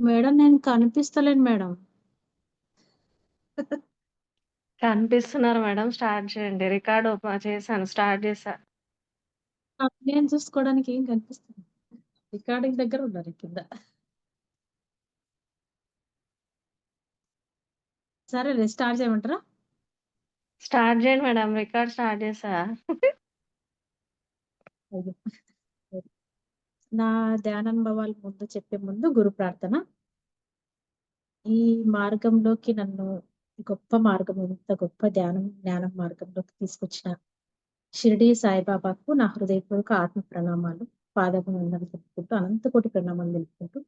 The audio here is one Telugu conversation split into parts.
మేడం నేను కనిపిస్తలేను మేడం. కనిపిస్తున్నారు మేడం. స్టార్ట్ చేయండి. రికార్డ్ చేశాను. స్టార్ట్ చేశా. నేను చూసుకోవడానికి ఏం కనిపిస్తుంది. రికార్డింగ్ దగ్గర ఉన్నారు కింద. సరేలే స్టార్ట్ చేయమంటారా? స్టార్ట్ చేయండి మేడం. రికార్డ్ స్టార్ట్ చేశా. అయ్యో! నా ధ్యానానుభవాలు ముందు చెప్పే ముందు గురు ప్రార్థన. ఈ మార్గంలోకి నన్ను గొప్ప మార్గం ఇంత గొప్ప జ్ఞానం మార్గంలోకి తీసుకొచ్చిన షిరిడీ సాయిబాబాకు నా హృదయపూర్వక ఆత్మ ప్రణామాలు. పాదాభివందనాలు తెలుపుకుంటూ, అనంత కోటి ప్రణామాలు తెలుపుకుంటూ,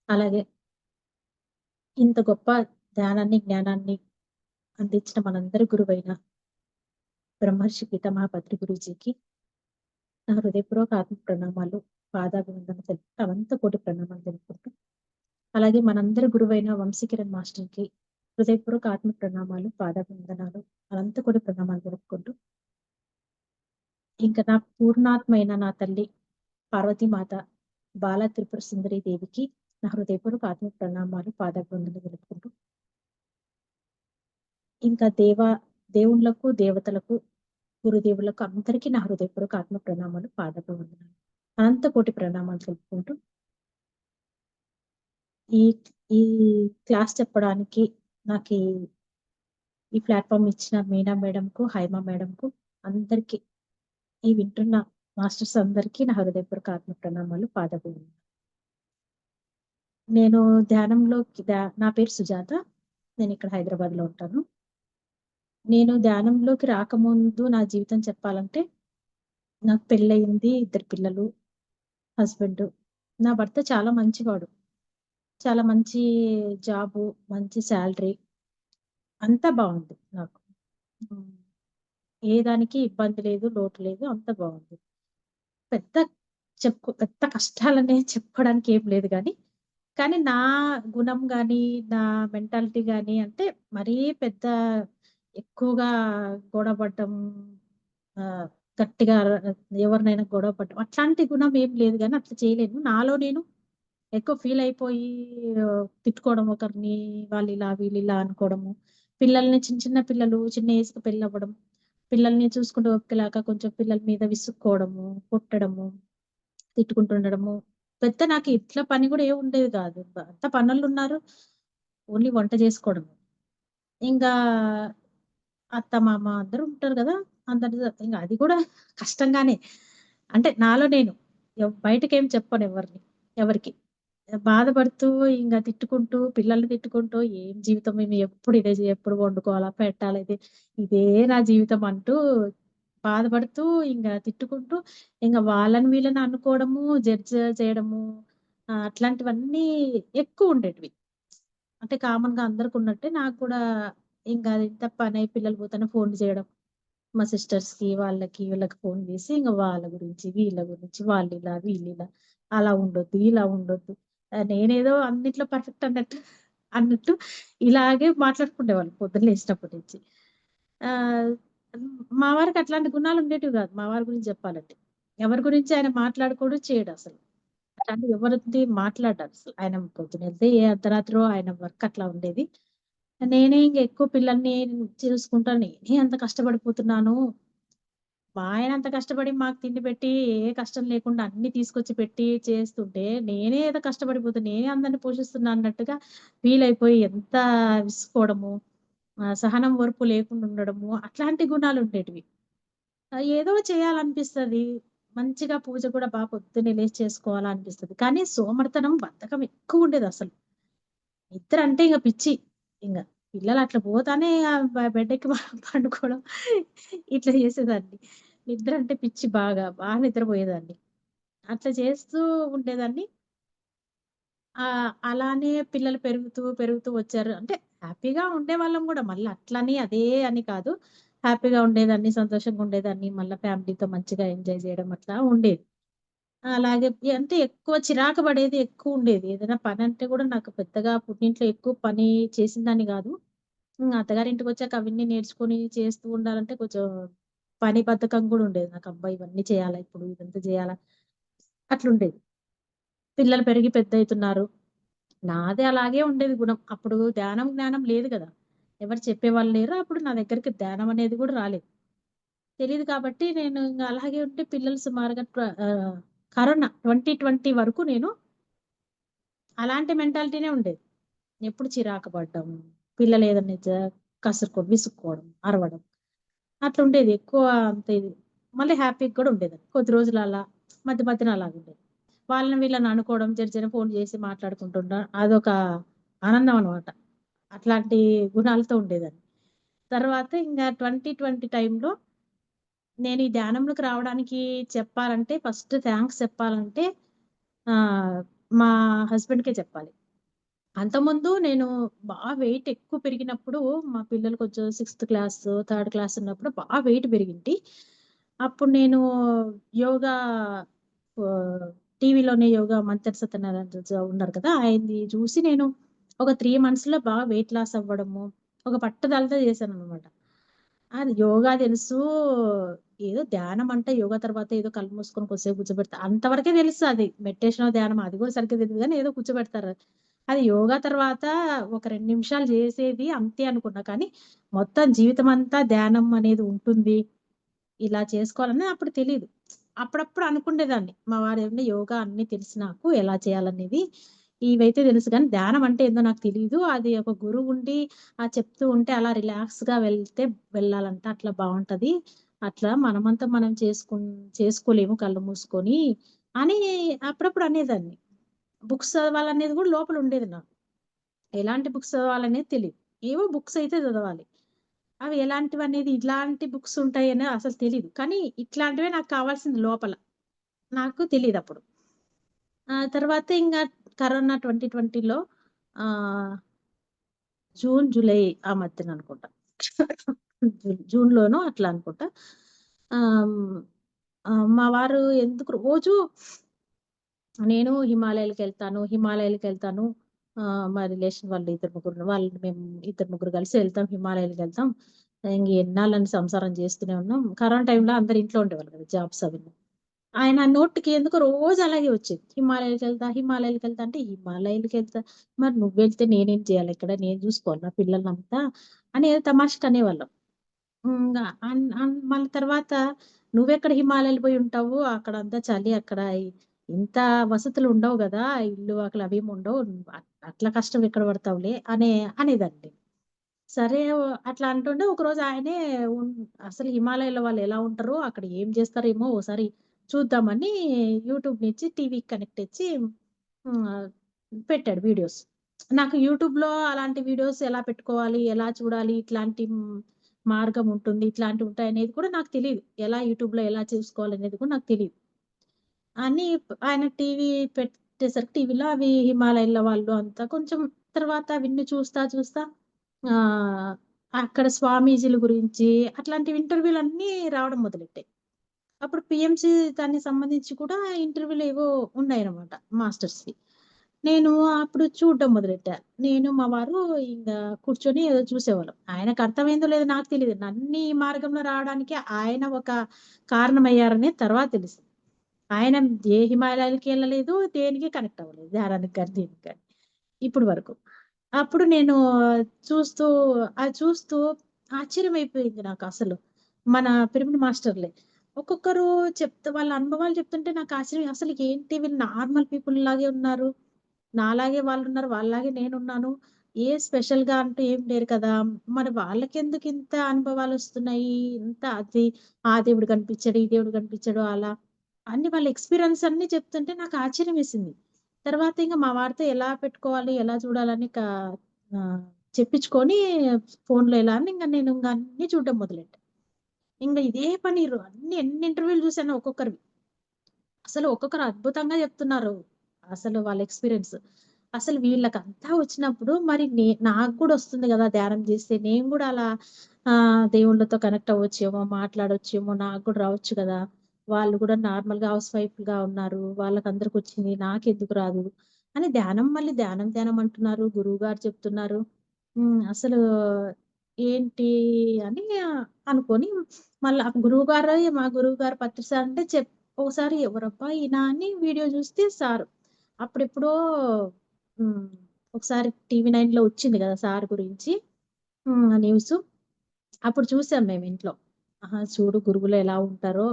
అలాగే ఇంత గొప్ప జ్ఞానాన్ని అందించిన మనందరి గురువైన బ్రహ్మర్షి పితామహ పత్రి గురూజీకి నా హృదయపూర్వక ఆత్మ ప్రణామాలు, పాదాభివందనాలు తెలుపుకుంటూ, అనంత కోటి ప్రణామాలు తెలుపుకుంటూ, అలాగే మనందరి గురువైన వంశీకిరణ్ మాస్టర్‌కి హృదయపూర్వక ఆత్మ ప్రణామాలు, పాదాభివందనాలు, అనంత కోటి ప్రణామాలు తెలుపుకుంటూ, ఇంకా నా పూర్ణాత్మైన నా తల్లి పార్వతీమాత బాల త్రిపుర సుందరి దేవికి నా హృదయపూర్వక ఆత్మ ప్రణామాలు, పాదాభివందనాలు తెలుపుకుంటూ, ఇంకా దేవుళ్ళకు, దేవతలకు, గురుదేవులకు అందరికీ నా హృదయపూర్వక ఆత్మ ప్రణామాలు, పాదాభివందనాలు, అనంత కోటి ప్రణామాలు తెలుపుకుంటూ, ఈ ఈ క్లాస్ చెప్పడానికి నాకు ఈ ప్లాట్ఫామ్ ఇచ్చిన మీనా మేడంకు, హైమా మేడంకు, అందరికీ ఈ వింటున్న మాస్టర్స్ అందరికీ నా హృదయపూర్వక ఆత్మ ప్రణామాలు, పాదాభివందనాలు. నేను నా పేరు సుజాత. నేను ఇక్కడ హైదరాబాద్ లో ఉంటాను. నేను ధ్యానంలోకి రాకముందు నా జీవితం చెప్పాలంటే, నాకు పెళ్ళయింది, 2 పిల్లలు, హస్బెండ్. నా భర్త చాలా మంచివాడు. చాలా మంచి జాబు, మంచి సాలరీ, అంతా బాగుంది నాకు. హ్మ్. ఏ దానికి ఇబ్బంది లేదు, లోటు లేదు, అంతా బాగుంది. పెద్ద పెద్ద కష్టాలనే చెప్పుకోవడానికి ఏం లేదు గానీ, కానీ నా గుణం గానీ, నా మెంటాలిటీ గానీ అంటే మరీ పెద్ద ఎక్కువగా గొడవ పడటం, గట్టిగా ఎవరినైనా గొడవ పడటం అట్లాంటి గుణం ఏం లేదు గానీ అట్లా చేయలేను. నాలో నేను ఎక్కువ ఫీల్ అయిపోయి తిట్టుకోవడం ఒకరిని, వాళ్ళిలా, వీళ్ళిలా అనుకోవడము. పిల్లల్ని చిన్న పిల్లలు చిన్న ఏజ్‌కి పెళ్ళవ్వడం. పిల్లల్ని చూసుకుంటూ ఓపిక కొంచెం పిల్లల మీద విసుక్కోవడము, కొట్టడము, తిట్టుకుంటుండడము. నాకు ఇట్లా పని గూడా ఏమి ఉండేది గాదు. అంతా పనోళ్ళున్నారు. ఓన్లీ వంట జేసుకోవడమే. ఇంగా అత్త, మామ అందరూ ఉంటారు గదా! ఇంగ అది గూడా కష్టంగానే. అంటే నాలో నేను బయటకేం చెప్పను ఎవరికి. బాధపడుతూ ఇంగ తిట్టుకుంటూ, పిల్లల్ని తిట్టుకుంటూ ఏం జీవితం మేము ఎప్పుడు ఎప్పుడు వండుకోవాలా? పెట్టాలా? ఇదే నా జీవితం అంటూ బాధపడుతూ, ఇంగ తిట్టుకుంటూ, ఇంగ వాళ్ళని వీళ్ళని అనుకోవడము, జడ్జ్ చేయడము, అట్లాంటివన్నీ ఎక్కువుండేటివి. అంటే కామన్‌గా అందరికున్నట్టే నాకు కూడా ఇంక ఇంత పనై పిల్లలు పోతేనే ఫోన్‌లు చేయడం. మా సిస్టర్స్‌కి వాళ్ళకి, వీళ్ళకి ఫోన్ చేసి ఇంగ వాళ్ళ గురించి, వీళ్ళ గురించి, వాళ్ళిలా, వీళ్ళిలా, అలా ఉండొద్దు, ఇలా ఉండొద్దు. నేనేదో అన్నిట్లో పర్ఫెక్ట్ అన్నట్టు ఇలాగే మాట్లాడుకునేవాళ్ళం పొద్దున్న లేసినప్పటి నుంచి. ఆహ్, మా వారికి అట్లాంటి గుణాలు ఉండేటివి గాదు. మా వారి గురించి చెప్పాలంటే. ఎవరి గురించి ఆయన మాట్లాడుకోడు, చేయడసలు. అట్లాంటిది ఎవరిది మాట్లాడడసలు. ఆయన పొద్దునెళ్తే ఏ అర్ధరాత్రో ఆయన వర్క్ అట్లా ఉండేది. నేనే ఇంగ ఎక్కువ పిల్లల్ని చూసుకుంటా నేనే అంత కష్టపడిపోతున్నాను. మా ఆయన అంత కష్టపడి మాకు తిండి పెట్టి, ఏ కష్టం లేకుండా అన్నీ తీసుకొచ్చి పెట్టి చేస్తుంటే, నేనే ఏదో కష్టపడిపోతున్నా. నేనే అందరిని పోషిస్తున్నా అన్నట్టుగా ఫీల్ అయిపోయి ఎంత విసుకోవడము, సహనం, ఓర్పు లేకుండా ఉండడము, అట్లాంటి గుణాలుండేటివి. ఏదో చేయాలనిపిస్తది. మంచిగా పూజ కూడా పొద్దున్నే లేసి చేసుకోవాలా అనిపిస్తది. కానీ సోమరితనం, బద్ధకం ఎక్కువుండేదసలు. నిద్ర అంటే ఇంగ పిచ్చి. ఇంగ పిల్లలు అట్లా పోతానే బెడ్‌ఎక్కి పండుకోవడం ఇట్లా చేసేదాన్ని. నిద్ర అంటే పిచ్చి బాగా నిద్రపోయేదాన్ని. అట్లా చేస్తూ ఉండేదాన్ని. అలానే పిల్లలు పెరుగుతూ వచ్చారు. అంటే హ్యాపీగా ఉండేవాళ్ళం గూడా. మళ్ళీ అట్లని అదే అని కాదు. హ్యాపీగా ఉండేదాన్ని, సంతోషంగా ఉండేదాన్ని. మళ్ళా ఫ్యామిలీతో మంచిగా ఎంజాయ్ చేయడం అట్లా ఉండేది. అలాగే అంటే ఎక్కువ చిరాకు పడేది ఎక్కువుండేది. ఏదైనా పనంటే గూడా నాకు పెద్దగా పుట్టింట్లో ఎక్కువ పని చేసిందాన్ని గాదు. అత్తగారింటికొచ్చాక అవన్నీ నేర్చుకొని చేస్తూ ఉండాలంటే కొంచెం పని బద్ధకం గూడా ఉండేది నాకు. అబ్బా! ఇవన్నీ చేయాలా ఇప్పుడు? ఇదంతా జేయాలా? అట్లుండేది. పిల్లలు పెరిగి పెద్దయితున్నారు. నాది అలాగే ఉండేది గుణం. అప్పుడు ధ్యానం, జ్ఞానం లేదు గదా! ఎవరు చెప్పేవాళ్ళు లేరు. అప్పుడు నా దగ్గరికి ధ్యానం అనేది గూడా రాలేదు. తెలీదు కాబట్టి నేను ఇంగ అలాగే ఉంటే పిల్లలు సుమారుగా కరోనా 2020 వరకు నేను అలాంటి మెంటాలిటీనే ఉండేది. ఎప్పుడు చిరాకు పడ్డం, పిల్లలు ఏదన్నా విసుక్కోవడం, అరవడం అట్లుండేది. ఎక్కువ అంత ఇది. మళ్ళీ హ్యాపీగా కూడా ఉండేదాన్ని. కొద్ది రోజులు అలా మధ్య మధ్యన అలాగుండేది. వాళ్ళని వీళ్ళని అనుకోవడం, జర ఫోన్ చేసి మాట్లాడుకుంటుండ అదొక ఆనందం అన్నమాట. అట్లాంటి గుణాలతో ఉండేదాన్ని. తర్వాత ఇంగ 2020 టైంలో నేను ఈ ధ్యానంలోకి రావడానికి చెప్పాలంటే ఫస్ట్ థాంక్స్ చెప్పాలంటే ఆహ్, మా హస్బెండ్‌కే చెప్పాలి. అంతకుముందు నేను వెయిట్ ఎక్కువ పెరిగినప్పుడు మా పిల్లలు కొంచెం సిక్స్త్ క్లాస్, థర్డ్ క్లాస్ ఉన్నప్పుడు వెయిట్ పెరిగింది. అప్పుడు నేను యోగా ఆహ్, టీవీలోనే యోగా మంతెన సత్యనారాయణ ఉన్నారు కదా! ఆయనది చూసి నేను ఒక 3 మంత్స్‌లో వెయిట్ లాస్ అవ్వడము, ఒక పట్టుదలతో చేశాననమాట. అది యోగా తెలుసు. ఏదో ధ్యానం అంటే యోగా తర్వాత ఏదో కళ్ళు మూసుకొని కొద్దిసేపు కూర్చోబెడతా. అంతవరకే తెలుసు అది. మెడిటేషనో, ధ్యానమో అది కూడా సరిగ్గా తెలీదు గానీ ఏదో కూర్చోబెడతారు. అది యోగా తర్వాత ఒక 2 నిమిషాలు చేసేది అంతే అనుకున్నా. కానీ మొత్తం జీవితమంతా ధ్యానం అనేది ఉంటుంది. ఇలా చేసుకోవాలని అప్పుడు తెలీదు. అప్పుడప్పుడు అనుకునేదాన్ని. మా వారేమో యోగా అన్నీ తెలుసు నాకు ఎలా చేయాలనేది. ఇవైతే తెలుసు గానీ ధ్యానం అంటే ఏందో నాకు తెలీదు. అది ఒక గురువుండి చెప్తూ ఉంటే అలా రిలాక్స్‌గా వెళ్ళాలంట. అట్లా బావుంటది. అట్లా మనమంతా మనం చేసుకోలేము కళ్ళు మూసుకొని అని అప్పుడప్పుడు అనేదాన్ని. బుక్స్ చదవాలనేది గూడా లోపల ఉండేది నాకు. ఎలాంటి బుక్స్ చదవాలనేది తెలీదు. ఏవో బుక్స్ అయితే చదవాలి. అవి ఎలాంటివనేది ఇట్లాంటి బుక్స్ ఉంటాయని అసలు తెలీదు. కానీ ఇట్లాంటివే నాకు కావాల్సింది లోపల. నాకు తెలీదప్పుడు. తర్వాత ఇంగ కరోనా 2020లో ఆహ్, జూన్, జూలై ఆ మధ్యన అనుకుంటా. జూన్‌లోనో అట్లా అనుకుంటా. ఆహ్, హ్మ్. మా వారు ఎందుకు రోజు నేను హిమాలయాలకెళ్తాను. మా రిలేషన్ వాళ్ళు ఇద్దరు ముగ్గురు మేము ఇద్దరు ముగ్గురు కలిసి ఎళ్తాం. హిమాలయాలకెళ్తాం. ఎన్నాళ్ళని సంసారం చేస్తూనే ఉన్నాం. కరోనా టైంలో అందరూ ఇంట్లో ఉండేవాళ్ళు కదా! జాబ్స్ అవిను. ఆయన నోటికి ఎందుకో రోజు అలాగే వచ్చేది. హిమాలయాలకెళ్తా అంటే, హిమాలయాలకెళ్తా మరి నువ్వెళ్తే నేనేం చేయాలి ఇక్కడ? నేను చూసుకోవాలా పిల్లలనంతా అని ఏదో తమాషాకి అనేవాళ్ళం. ఇంగ అన్ అన్ మళ్ళీ తర్వాత నువ్వెక్కడ హిమాలయాలు పోయి ఉంటావు. అక్కడంతా చలి అక్కడ ఇంత వసతులు ఉండవు గదా! ఇల్లు, వాకిలి అవేమి ఉండవు. అట్లా కష్టం ఎక్కడ పడతావులే అనేదాన్ని. సరే అట్లా అంటుంటే ఒకరోజు ఆయనే ఉన్ అసలు హిమాలయాల వాళ్ళు ఎలా ఉంటారో, అక్కడ ఏం చేస్తారేమో ఓసారి చూద్దామని యూట్యూబ్ నుంచి టీవీకి కనెక్ట్ ఇచ్చి హ్మ్. పెట్టాడు వీడియోస్. నాకు యూట్యూబ్‌లో అలాంటి వీడియోస్ ఎలా పెట్టుకోవాలి, ఎలా చూడాలి, ఇట్లాంటి మార్గం ఉంటుంది, ఇట్లాంటివి ఉంటాయనేది కూడా నాకు తెలీదు. యూట్యూబ్‌లో ఎలా చూసుకోవాలనేది కూడా నాకు తెలీదు. అని ఆయన టీవీ పెట్టేసరికి టీవీలో అవి హిమాలయాల వాళ్ళు అంతా కొంచెం తర్వాత అవన్నీ చూస్తా ఆహ్, అక్కడ స్వామీజీల గురించి అట్లాంటివి ఇంటర్వ్యూలన్నీ రావడం మొదలెట్టాయి. అప్పుడు పీఎంసీ దానికి సంబంధించి కూడా ఇంటర్వ్యూలు ఏవో ఉన్నాయన్నమాట మాస్టర్స్‌వి. నేను అప్పుడు చూడడం మొదలెట్టా. నేను మా వారు ఇంగ కూర్చొని ఏదో చూసేవాళ్ళం. ఆయనకు అర్థమైందో లేదో నాకు తెలీదు. నన్ను ఈ మార్గంలో రావడానికి ఆయన ఒక కారణమయ్యారని తర్వాత తెలిసింది. ఆయన ఏ హిమాలయాలకి ఎళ్ళలేదు. దేనికి కనెక్ట్ అవ్వలేదు. ధ్యానానికి గాని, దీనికి గాని ఇప్పటి వరకు. అప్పుడు నేను చూస్తూ చూస్తూ ఆశ్చర్యమైపోయింది నాకసలు. మన పిరమిడ్ మాస్టర్‌లే. ఒక్కొక్కరు వాళ్ళ అనుభవాలు చెప్తుంటే నాకు ఆశ్చర్యం. అసలు ఏంటి వీళ్ళు నార్మల్ పీపుల్ లాగే ఉన్నారు. నాలాగే వాళ్ళున్నారు. వాళ్ళలాగే నేనున్నాను. స్పెషల్‌గా అంటూ ఏం లేరు కదా! మరి వాళ్ళకెందుకు ఇంత అనుభవాలొస్తున్నాయి? ఇంత ఆ దేవుడు కనిపించాడు, ఈ దేవుడు కనిపించాడు అలా. అన్ని వాళ్ళ ఎక్స్‌పీరియన్స్ అన్నీ చెప్తుంటే నాకు ఆశ్చర్యమేసింది. తర్వాత ఇంక మా వారితో ఎలా పెట్టుకోవాలి, ఎలా చూడాలని ఆహ్, చెప్పించుకొని ఫోన్‌లో ఎలా అని నేను అన్నీ చూడడం మొదలెట్టా. ఇంగ ఇదే పని ఎన్ని ఇంటర్వ్యూలు చూసానో ఒక్కొక్కరివి. అసలు ఒక్కొక్కరు అద్భుతంగా చెప్తున్నారు. అసలు వాళ్ళ ఎక్స్‌పీరియన్స్. అసలు వీళ్ళకంతా వచ్చినప్పుడు మరి నాకు గూడా వస్తుంది గదా! ధ్యానం చేస్తే. నేను గూడా అలా దేవుళ్ళతో కనెక్ట్ అవ్వచ్చేమో, మాట్లాడొచ్చేమో, నాకు గూడా రావచ్చు గదా! వాళ్ళు గూడా నార్మల్‌గా హౌస్ వైఫ్‌గా ఉన్నారు. వాళ్ళకందరికొచ్చింది. నాకెందుకు రాదు? అని మళ్ళీ ధ్యానం అంటున్నారు. గురువుగారు చెప్తున్నారు. అసలు ఏంటి అని అనుకోని మళ్ళా మా గురువుగారు పత్రి సార్ అంటే ఒకసారి ఎవరబ్బా ఈయన అని వీడియో చూస్తే సారు. అప్పుడెప్పుడో హ్మ్. ఒకసారి టీవీ 9లో వచ్చింది కదా సార్ గురించి న్యూస్. అప్పుడు చూసాం మేము ఇంట్లో. ఆహా! చూడు గురువులు ఎలా ఉంటారో.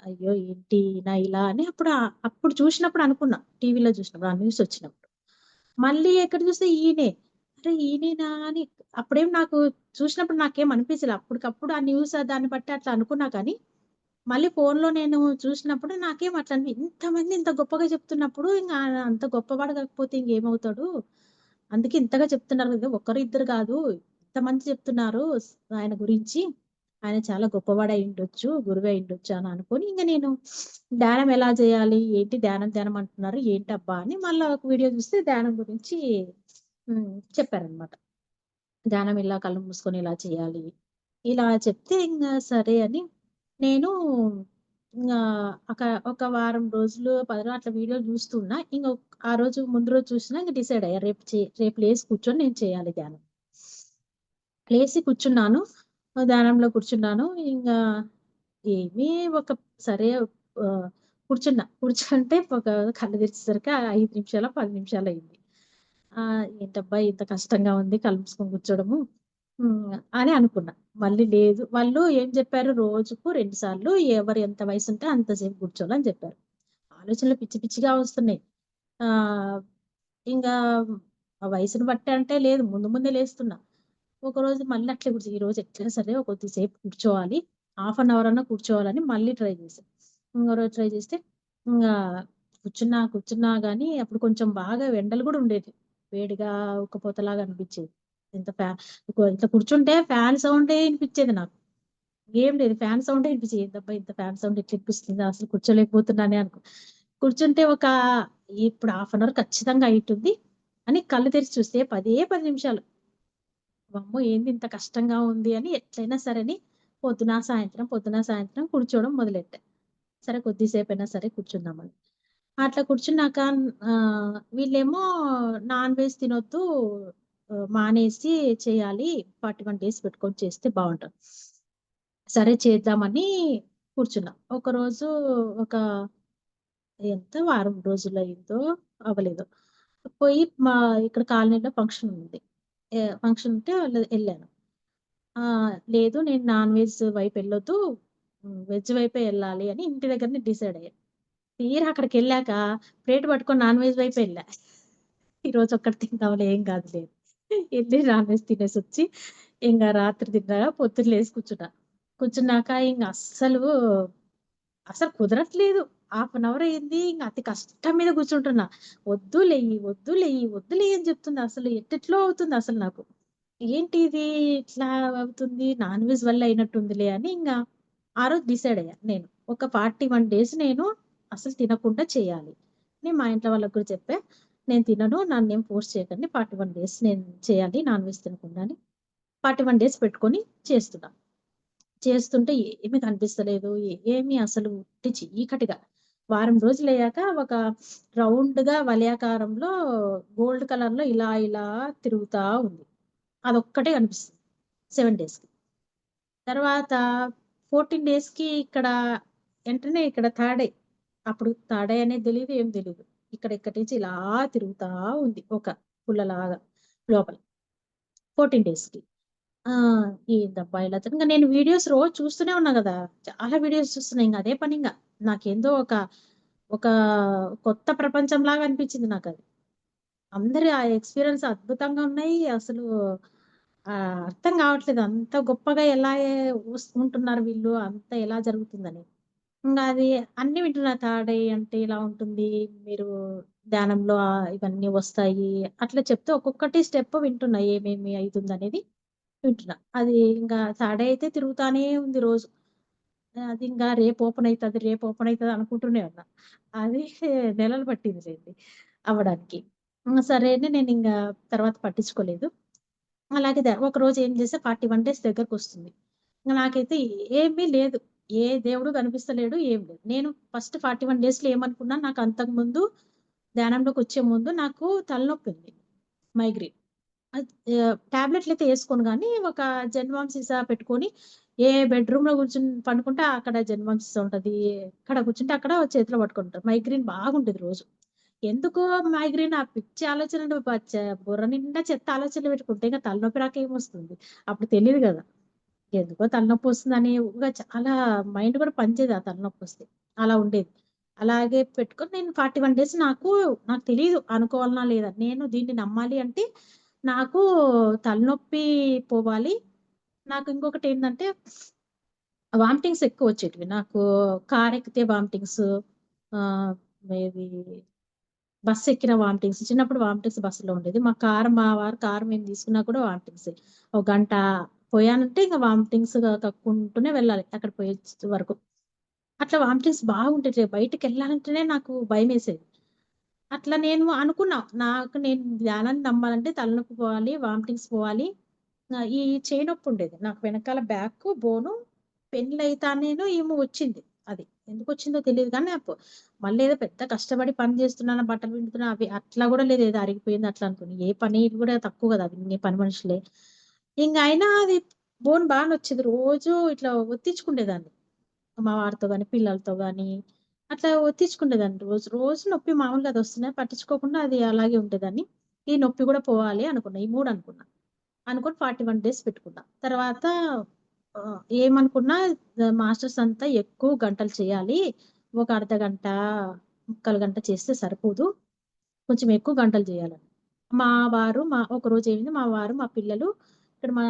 అయ్యో! ఏంటి ఈయన ఇలా అని అప్పుడు చూసినప్పుడు అనుకున్నా. టీవీలో చూసినప్పుడు ఆ న్యూస్ వచ్చినప్పుడు. మళ్ళీ ఎక్కడ చూస్తే ఈయనే. అరే! ఈయనేనా అని అప్పుడేం నాకు చూసినప్పుడు నాకేం అనిపించలే. అప్పటికప్పుడు ఆ న్యూస్ దాన్ని బట్టి అట్లా అనుకున్నా కానీ, మళ్ళీ ఫోన్‌లో నేను చూసినప్పుడు నాకేం అట్లా ఇంతమంది ఇంత గొప్పగా చెప్తున్నప్పుడు అంత గొప్పవాడు కాకపోతే ఇంకేమవుతాడు? అందుకే ఇంతగా చెప్తున్నారు కదా! ఒక్కరు ఇద్దరు కాదు. ఇంతమంది చెప్తున్నారు ఆయన గురించి. ఆయన చాలా గొప్పవాడు అయ్యుండొచ్చు. గురువే అయ్యుండొచ్చు అని అనుకోని ఇంక నేను ధ్యానం ఎలా చేయాలి? ఏంటి ధ్యానం ధ్యానం అంటున్నారు. ఏంటబ్బా! అని మళ్ళా ఒక వీడియో చూస్తే ధ్యానం గురించి చెప్పారనమాట. ధ్యానం ఇలా కళ్ళు మూసుకొని ఇలా చేయాలి. ఇలా చెప్తే ఇంగ సరే అని నేను ఇంగా ఒక వారం రోజులు, 10 రోజులు అట్లా వీడియోలు చూస్తున్నా. ఆ రోజు ముందు రోజు చూసినా ఇంక డిసైడ్ అయ్యా. రేపు లేసి కూర్చొని నేను చేయాలి ధ్యానం. లేసి కూర్చున్నాను. ధ్యానంలో కూర్చున్నాను. ఇంగా ఏమి ఒక సరే ఆహ్, కూర్చున్నా. కూర్చుంటే కళ్ళు తెరిచేసరికి 5 నిమిషాలో, 10 నిమిషాలయింది. ఏంటబ్బా! ఇంత కష్టంగా ఉంది కళ్ళు మూసుకొని కూర్చోవడము. అని అనుకున్నా. మళ్ళీ లేదు. వాళ్ళు ఏం చెప్పారు రోజుకు 2 సార్లు ఎవరు ఎంత వయసుంటే అంత సేపు కూర్చోవాలని చెప్పారు. ఆలోచనలు పిచ్చి పిచ్చిగా వస్తున్నాయి. ఆహ్, ఇంగా ఆ వయసుని బట్టి అంటే లేదు. ముందు ముందే లేస్తున్నా. ఒకరోజు మళ్ళీ అట్లే ఈరోజు ఎట్లైనా సరే కొద్దిసేపు కూర్చోవాలి. హాఫ్ అన్ అవర్ అన్నా కూర్చోవాలని మళ్ళీ ట్రై చేశా. ఇంగో రోజు ట్రై చేస్తే ఇంగా కూర్చున్నా గానీ అప్పుడు కొంచెం బాగా ఎండలు గూడా ఉండేది. వేడిగా ఉక్కపోతలాగా అనిపిచ్చేది. ఇంత ఫ్యా ఇట్లా కూర్చుంటే ఫ్యాన్ సౌండే ఇనిపిచ్చేది నాకు. ఏం లేదు. ఫ్యాన్ సౌండే ఇనిపిచ్చేది. ఏందబ్బా! ఇంత ఫ్యాన్ సౌండ్ ఎట్లా ఇనిపిస్తుందా? అసలు కూర్చోలేకపోతున్నానే కూర్చుంటే ఇప్పుడు హాఫ్ అన్ అవర్ ఖచ్చితంగా అయ్యుంటుంది అని కళ్ళు తెరిచి చూస్తే 10 నిమిషాలు. వామ్మో! ఏంది ఇంత కష్టంగా ఉంది అని ఎట్లైనా సరే అని పొద్దున, సాయంత్రం కూర్చోవడం మొదలెట్టా. సరే కొద్దిసేపైనా సరే కూర్చుందామని. అట్లా కూర్చున్నాక వీళ్ళేమో నాన్ వెజ్ తినొద్దు. మానేసి చేయాలి. 41 డేస్ పెట్టుకొని చేస్తే బావుంటది. సరే చేద్దామని కూర్చున్నా. ఒకరోజు ఒక వారం రోజులయిందో అవ్వలేదో. పోయి ఇక్కడ కాలనీలో ఫంక్షన్ ఉంది. ఫంక్షన్ ఉంటే ఎళ్ళాను. లేదు నేను నాన్ వెజ్ వైపు ఎళ్ళొద్దు. వెజ్ వైపే ఎళ్ళాలి అని ఇంటి దగ్గరనే డిసైడ్ అయ్యా. తీరా అక్కడికెళ్ళాక ప్లేట్ పట్టుకొని నాన్ వెజ్ వైపే ఎళ్ళా. ఈరోజు ఒక్కటి తిందాంలే ఏం కాదులే. ఎళ్లి నాన్ వెజ్ తినేసొచ్చి రాత్రి తిన్నా పొద్దున్న లేసి కూర్చున్నా. కూర్చున్నాక అసలు కుదరట్లేదు. హాఫ్ అన్ అవర్ అయింది. అతి కష్టం మీద కూర్చుంటున్నా. వద్దు లెయ్యి, వద్దు లెయ్యి, వద్దు లెయ్యి అని చెప్తుంది. అసలు ఎట్టెట్లో అవుతుంది అసలు నాకు. ఏంటి ఇది ఇట్లా అవుతుంది? నాన్ వెజ్ వల్ల అయినట్టుందిలే అని ఆ రోజు డిసైడ్ అయ్యా నేను. ఒక 41 డేస్ నేను అసలు తినకుండా చేయాలి. నేను మా ఇంట్లో వాళ్ళకి కూడా చెప్పా. నేను తినను. నన్నేం ఫోర్స్ చేయకండి. 41 డేస్ నేను చేయాలి నాన్ వెజ్ తినకుండా అని. 41 డేస్ పెట్టుకొని చేస్తున్నా. చేస్తుంటే ఏమి కనిపిస్తలేదు. ఏమి అసలు ఉట్టి చీకటిగా. వారం రోజులయ్యాక ఒక రౌండ్‌గా వలయాకారంలో గోల్డ్ కలర్‌లో ఇలా ఇలా తిరుగుతా ఉంది. అదొక్కటే కనిపిస్తుంది 7 డేస్‌కి. తర్వాత 14 డేస్‌కి ఇక్కడ థర్డ్ ఐ. అప్పుడు థర్డ్ ఐ అనేది తెలీదు. ఏం తెలీదు. ఇక్కడి నుంచి ఇలా తిరుగుతా ఉంది. ఒక పుల్లలాగా లోపల. 14 డేస్‌కి. ఆ! ఏందబ్బా! ఇలా ఇంక నేను వీడియోస్ రోజు చూస్తూనే ఉన్నా గదా! చాలా వీడియోస్ చూస్తున్నా. అదే పనింగ. నాకేందో ఒక కొత్త ప్రపంచంలాగా అనిపించింది నాకది. అందరి ఆ ఎక్స్‌పీరియన్స్ అద్భుతంగా ఉన్నాయి. అసలు అర్థం గావట్లేదు. అంత గొప్పగా ఎలా ఉంటున్నారు వీళ్ళు. అంత ఎలా జరుగుతుందని. అది అన్నీ వింటున్నా. థర్డ్ ఐ అంటే ఇలా ఉంటుంది. మీరు ధ్యానంలో ఇవన్నీ వస్తాయి. అట్లా చెప్తే ఒక్కొక్కటి స్టెప్ వింటున్నా. ఏమేమి అయితుందనేది వింటున్నా. అది థర్డ్ ఐ అయితే తిరుగుతానే ఉంది రోజు. అది రేపు ఓపెన్ అయితది అనుకుంటూనే ఉన్నా. అది నెలలు పట్టిందిలెండి అవ్వడానికి. సరే అని తర్వాత పట్టించుకోలేదు. అలాగే ఒకరోజు ఏం చేశా 41 డేస్ దగ్గరకొస్తుంది. నాకైతే ఏమీ లేదు. ఏ దేవుడు కనిపిస్తలేడు. ఏం లేదు. నేను ఫస్ట్ 41 డేస్‌లో ఏమనుకున్నా నాకు అంతకుముందు ధ్యానంలోకొచ్చే ముందు నాకు తలనొప్పుంది. మైగ్రేన్. టాబ్లెట్‌లయితే ఏసుకోను గానీ, ఒక జెన్‌వామ్ సీసా పెట్టుకొని ఏ బెడ్‌రూమ్‌లో పండుకుంటే అక్కడ జెన్‌వామ్ సీసా ఉంటది. ఎక్కడ కూర్చుంటే అక్కడ చేతిలో పట్టుకుంటా. మైగ్రేన్ బాగుంటది రోజు. ఎందుకో మైగ్రేన్ ఆ పిచ్చి ఆలోచనలు బుర్ర నిండా చెత్త ఆలోచనలు పెట్టుకుంటే ఇంక తలనొప్పి రాకేమొస్తుంది? అప్పుడు తెలీదు గదా! ఎందుకో తలనొప్పి వస్తుందని ఊగా చాలా మైండ్ కూడా పనిచేయదు ఆ తలనొప్పొస్తే. అలా ఉండేది. అలాగే పెట్టుకొని నేను 41 డేస్ నాకు తెలీదు అనుకోవాలనా లేదా. నేను దీన్ని నమ్మాలి అంటే నాకు తలనొప్పి పోవాలి. నాకు ఇంకొకటేంటంటే వామిటింగ్స్ ఎక్కువొచ్చేటివి. నాకు కారెక్కితే వామిటింగ్స్ ఆహ్, ఇది బస్సెక్కిన వామిటింగ్స్. చిన్నప్పుడు వామిటింగ్స్ బస్సులో ఉండేది. మా వారు కారు మేము తీసుకున్నా కూడా వామిటింగ్సే. ఒక గంట పోయానంటే ఇంక వామిటింగ్స్ కక్కుంటూనే వెళ్ళాలి అక్కడ పోయొచ్చే వరకు. అట్లా వామిటింగ్స్ బాగుండేటివి. బయటికెళ్ళాలంటేనే నాకు భయమేసేది. అట్లా నేను అనుకున్నా. నేను ధ్యానాన్ని నమ్మాలంటే తలనొప్పి పోవాలి, వామిటింగ్స్ పోవాలి. ఈ చెయ్యి నొప్పుండేది. నాకు వెనకాల బ్యాకు, బోను పెళ్లయితానేను ఏమో వచ్చింది. అది. ఎందుకొచ్చిందో తెలీదు గానీ, మళ్ళేదో పెద్ద కష్టపడి పని జేస్తున్నాను, బట్టలు పిండుతున్నా అవి అట్లా గూడా లేదు. ఏదో అరిగిపోయింది అట్లా అనుకున్నా. ఏ పని గూడా తక్కువ గదా! అన్ని పని మనుషులే. అయినా అది బోన్ నొచ్చేది. రోజూ ఇట్లా ఒత్తిచ్చుకునేదాన్ని. మా వారితో గాని, పిల్లలతో గాని అట్లా ఒత్తిచ్చుకునేదాన్ని. రోజు రోజు నొప్పి మామూలుగా అదొస్తున్నా పట్టించుకోకుండా అది అలాగే ఉండేదాన్ని. ఈ నొప్పి గూడా పోవాలి అనుకున్నా. ఈ 3 అనుకున్నా. అనుకోని 41 డేస్ పెట్టుకున్నా. తర్వాత ఏమనుకున్నా మాస్టర్స్ అంతా ఎక్కువ గంటలు చేయాలి. ఒక అర్ధగంట, ముక్కాలు గంట చేస్తే సరిపోదు. కొంచెం ఎక్కువ గంటలు చేయాలని. ఒకరోజు ఏమైంది మా వారు, మా పిల్లలు ఇక్కడ మా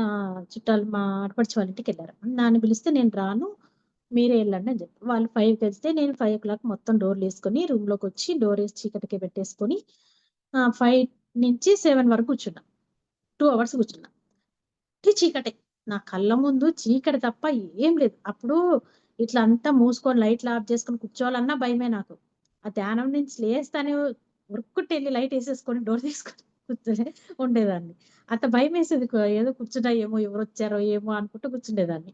చుట్టాలు మా ఆడపడుచు వాళ్ళ ఇంటికెళ్లారు. నన్ను పిలిస్తే నేను రాను. మీరే ఎళ్ళండి అని చెప్పి. వాళ్ళు 5:00కెళ్తే నేను 5:00 మొత్తం డోర్‌లేసుకొని రూమ్‌లోకొచ్చి డోరేసి చీకటికి పెట్టేసుకొని 5 నుంచి 7 వరకు కూర్చున్నా. 2 అవర్స్ కూర్చున్నా. చీకటే. నా కళ్ళ ముందు చీకటి తప్ప ఏం లేదు. అప్పుడు ఇట్లా అంతా మూసుకొని లైట్లు ఆఫ్ చేసుకొని కూర్చోవాలన్నా భయమే నాకు. ఆ ధ్యానం నుంచి లేస్తానే ఉరుక్కుటెళ్లి లైటేసేసుకొని డోర్ తీసుకొని కూర్చొని ఉండేదాన్ని. అంత భయమేసేది. ఏదో కూర్చున్నా ఏమో ఎవరొచ్చారో ఏమో అనుకుంటూ కూర్చుండేదాన్ని.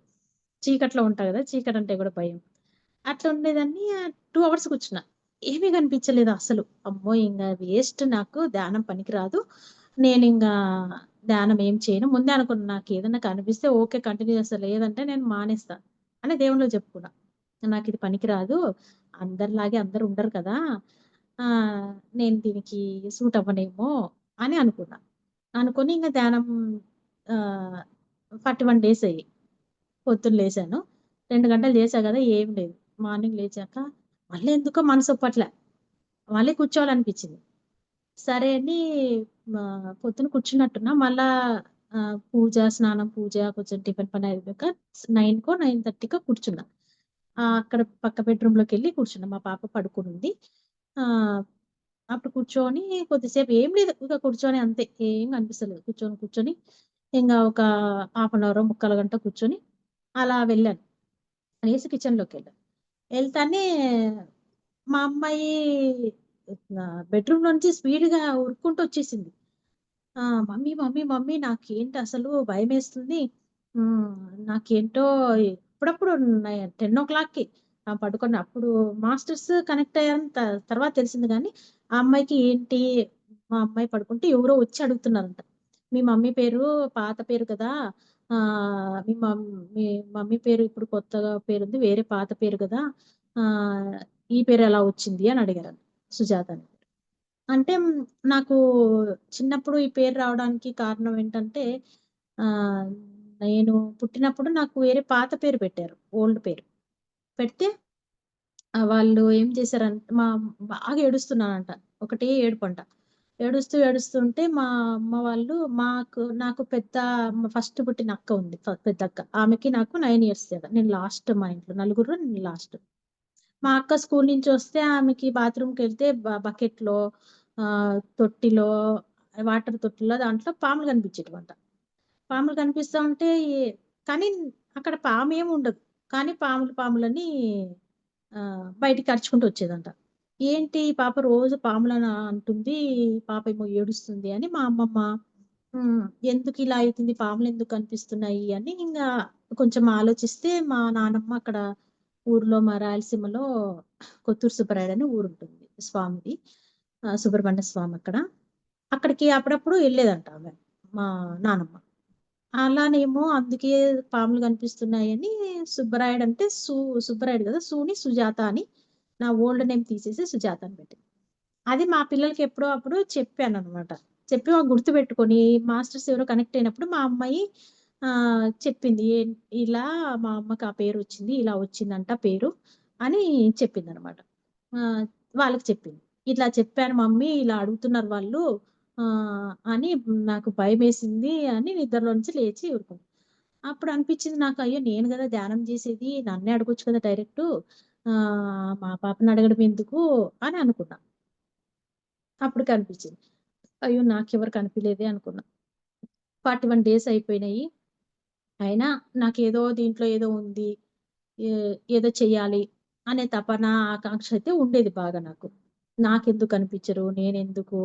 చీకట్లో ఉంటా గదా! చీకటంటే గూడా భయం. అట్లా ఉండేదాన్ని. 2 అవర్స్ కూర్చున్నా. ఏమీ కనిపించలేదు అసలు. అమ్మో! ఇంగ వేస్ట్ నాకు ధ్యానం పనికిరాదు. నేనింగా ధ్యానం ఏం చేయను. ముందే అనుకున్నా నాకేదన్నా కనిపిస్తే ఓకే. కంటిన్యూ చేస్తా. లేదంటే నేను మానేస్తా అని దేవునిలో చెప్పుకున్నా. నాకిది పనికిరాదు. అందరిలాగే అందరూ ఉండరు కదా! ఆహ్, నేను దీనికి సూట్ అవ్వనేమో అని అనుకున్నా. అనుకోని ఇంగ ధ్యానం ఆహ్, 41 డేస్ అయ్యాయి. పొద్దున్న లేసాను. 2 గంటలు చేశా గదా! ఏం లేదు. మార్నింగ్ లేచాక మళ్ళీ ఎందుకో మనసొప్పట్లే. మళ్ళీ కూర్చోవాలనిపించింది. సరే అని పొద్దున కూర్చున్నట్టున్నా. మళ్ళా పూజ, కొంచెం టిఫిన్ పని అయిపోయాక 9కో, 9:30కో కూర్చున్నా. అక్కడ పక్క బెడ్‌రూమ్‌లోకెళ్ళి కూర్చున్నా. మా పాప పడుకొనుంది. ఆహ్, అప్పుడు కూర్చొని కొద్దిసేపు ఏం లేదు. ఇక కూర్చొని అంతే. ఏం కనిపిస్తలేదు. కూర్చొని ఇంగ ఒక హాఫ్ అన్ అవరో, ముక్కాలు గంట కూర్చొని అలా వెళ్ళాను. లేసి కిచెన్‌లోకెళ్ళా. ఎళ్తానే మా అమ్మాయి బెడ్‌రూమ్‌లో నుంచి స్పీడ్‌గా ఉరుక్కుంటూ వచ్చేసింది. మమ్మీ నాకేంటసలు భయమేస్తుంది. హ్మ్. నాకేంటో అప్పుడప్పుడు 10:00కి పడుకున్న అప్పుడు మాస్టర్స్ కనెక్ట్ అయ్యారని తర్వాత తెలిసింది గానీ, ఆ అమ్మాయికి ఏంటి మా అమ్మాయి పడుకుంటే ఎవరో వచ్చి అడుగుతున్నారంట. "మీ మమ్మీ పేరు పాత పేరు కదా! ఆహ్, మీ మమ్ మీ మమ్మీ పేరు ఇప్పుడు కొత్తగా పేరుంది. వేరే పాత పేరు గదా! ఆహ్, ఈ పేరు ఎలా వచ్చింది?" అని అడిగారంట. సుజాత అని. అంటే నాకు చిన్నప్పుడు ఈ పేరు రావడానికి కారణం ఏంటంటే, ఆహ్, నేను పుట్టినప్పుడు నాకు వేరే పాత పేరు పెట్టారు. ఓల్డ్ పేరు. పెడితే వాళ్ళు ఏం చేశారంటే బాగా ఏడుస్తున్నానంట. ఒకటే ఏడుపంట. ఏడుస్తుంటే మా అమ్మ వాళ్ళు నాకు ఫస్ట్ పుట్టిన అక్క ఉంది. పెద్దక్క. ఆమెకి నాకు 9 ఇయర్స్ తేడా. నేను లాస్ట్ మా ఇంట్లో. నలుగురిలో నేను లాస్ట్. మా అక్క స్కూలు నుంచొస్తే ఆమెకి బాత్రూమ్‌కెళ్తే బకెట్‌లో తొట్టిలో వాటర్ తొట్టిలో దాంట్లో పాములు కనిపించేటివంట. పాములు కనిపిస్తా ఉంటే కానీ అక్కడ పామేముండదు. కానీ పాములని బయటికి అరుచుకుంటూ వచ్చేదంట. ఏంటి ఈ పాప రోజు పాములని అంటుంది. ఈ పాపేమో ఏడుస్తుంది అని మా అమ్మమ్మ హ్మ్. ఎందుకిలా అయితుంది? పాములెందుకు కనిపిస్తున్నాయి? అని కొంచెం ఆలోచిస్తే మా నానమ్మ అక్కడ ఊర్లో మా రాయలసీమలో కొత్తూరు సుబ్బరాయుడు అని ఊరుంటుంది స్వామిది. సుబ్రహ్మణ్య స్వామి అక్కడ. అక్కడికి అప్పుడప్పుడు ఎళ్ళేదంట ఆమె. మా నానమ్మ. అలానేమో అందుకే పాములు కనిపిస్తున్నాయని సుబ్బరాయుడు అంటే సుబ్బరాయుడు గదా! సుజాత అని నా ఓల్డ్ నేమ్ తీసేసి సుజాత అని పెట్టింది. అది మా పిల్లలకి ఎప్పుడో అప్పుడు చెప్పాననమాట. చెప్పి గుర్తుపెట్టుకొని మాస్టర్స్ ఎవరో కనెక్ట్ అయినప్పుడు మా అమ్మాయి చెప్పింది. ఇలా మా అమ్మకి ఆ పేరొచ్చింది. ఇలా వచ్చిందంట పేరు అని చెప్పిందనమాట. వాళ్ళకి చెప్పింది. ఇట్లా చెప్పాను మమ్మీ ఇలా అడుగుతున్నారు వాళ్ళు అని నాకు భయమేసింది అని నిద్రలో నుంచి లేచి ఊరుకుంది. అప్పుడు అనిపించింది నాకు అయ్యో! నేను గదా ధ్యానం జేసేది. నన్నే అడగొచ్చు కదా డైరెక్టు. మా పాపని అడగడం ఎందుకు అని అనుకున్నా. అప్పుడు కనిపించింది. అయ్యో! నాకెవరు కనిపియలేదే అనుకున్నా. 41 డేస్ అయిపోయినాయి. అయినా నాకేదో దీంట్లో ఏదో ఉంది. ఏదో చెయ్యాలి అనే తపన, ఆకాంక్ష అయితే ఉండేది బాగా నాకు. నాకెందుకు కనిపించరు? నేనెందుకు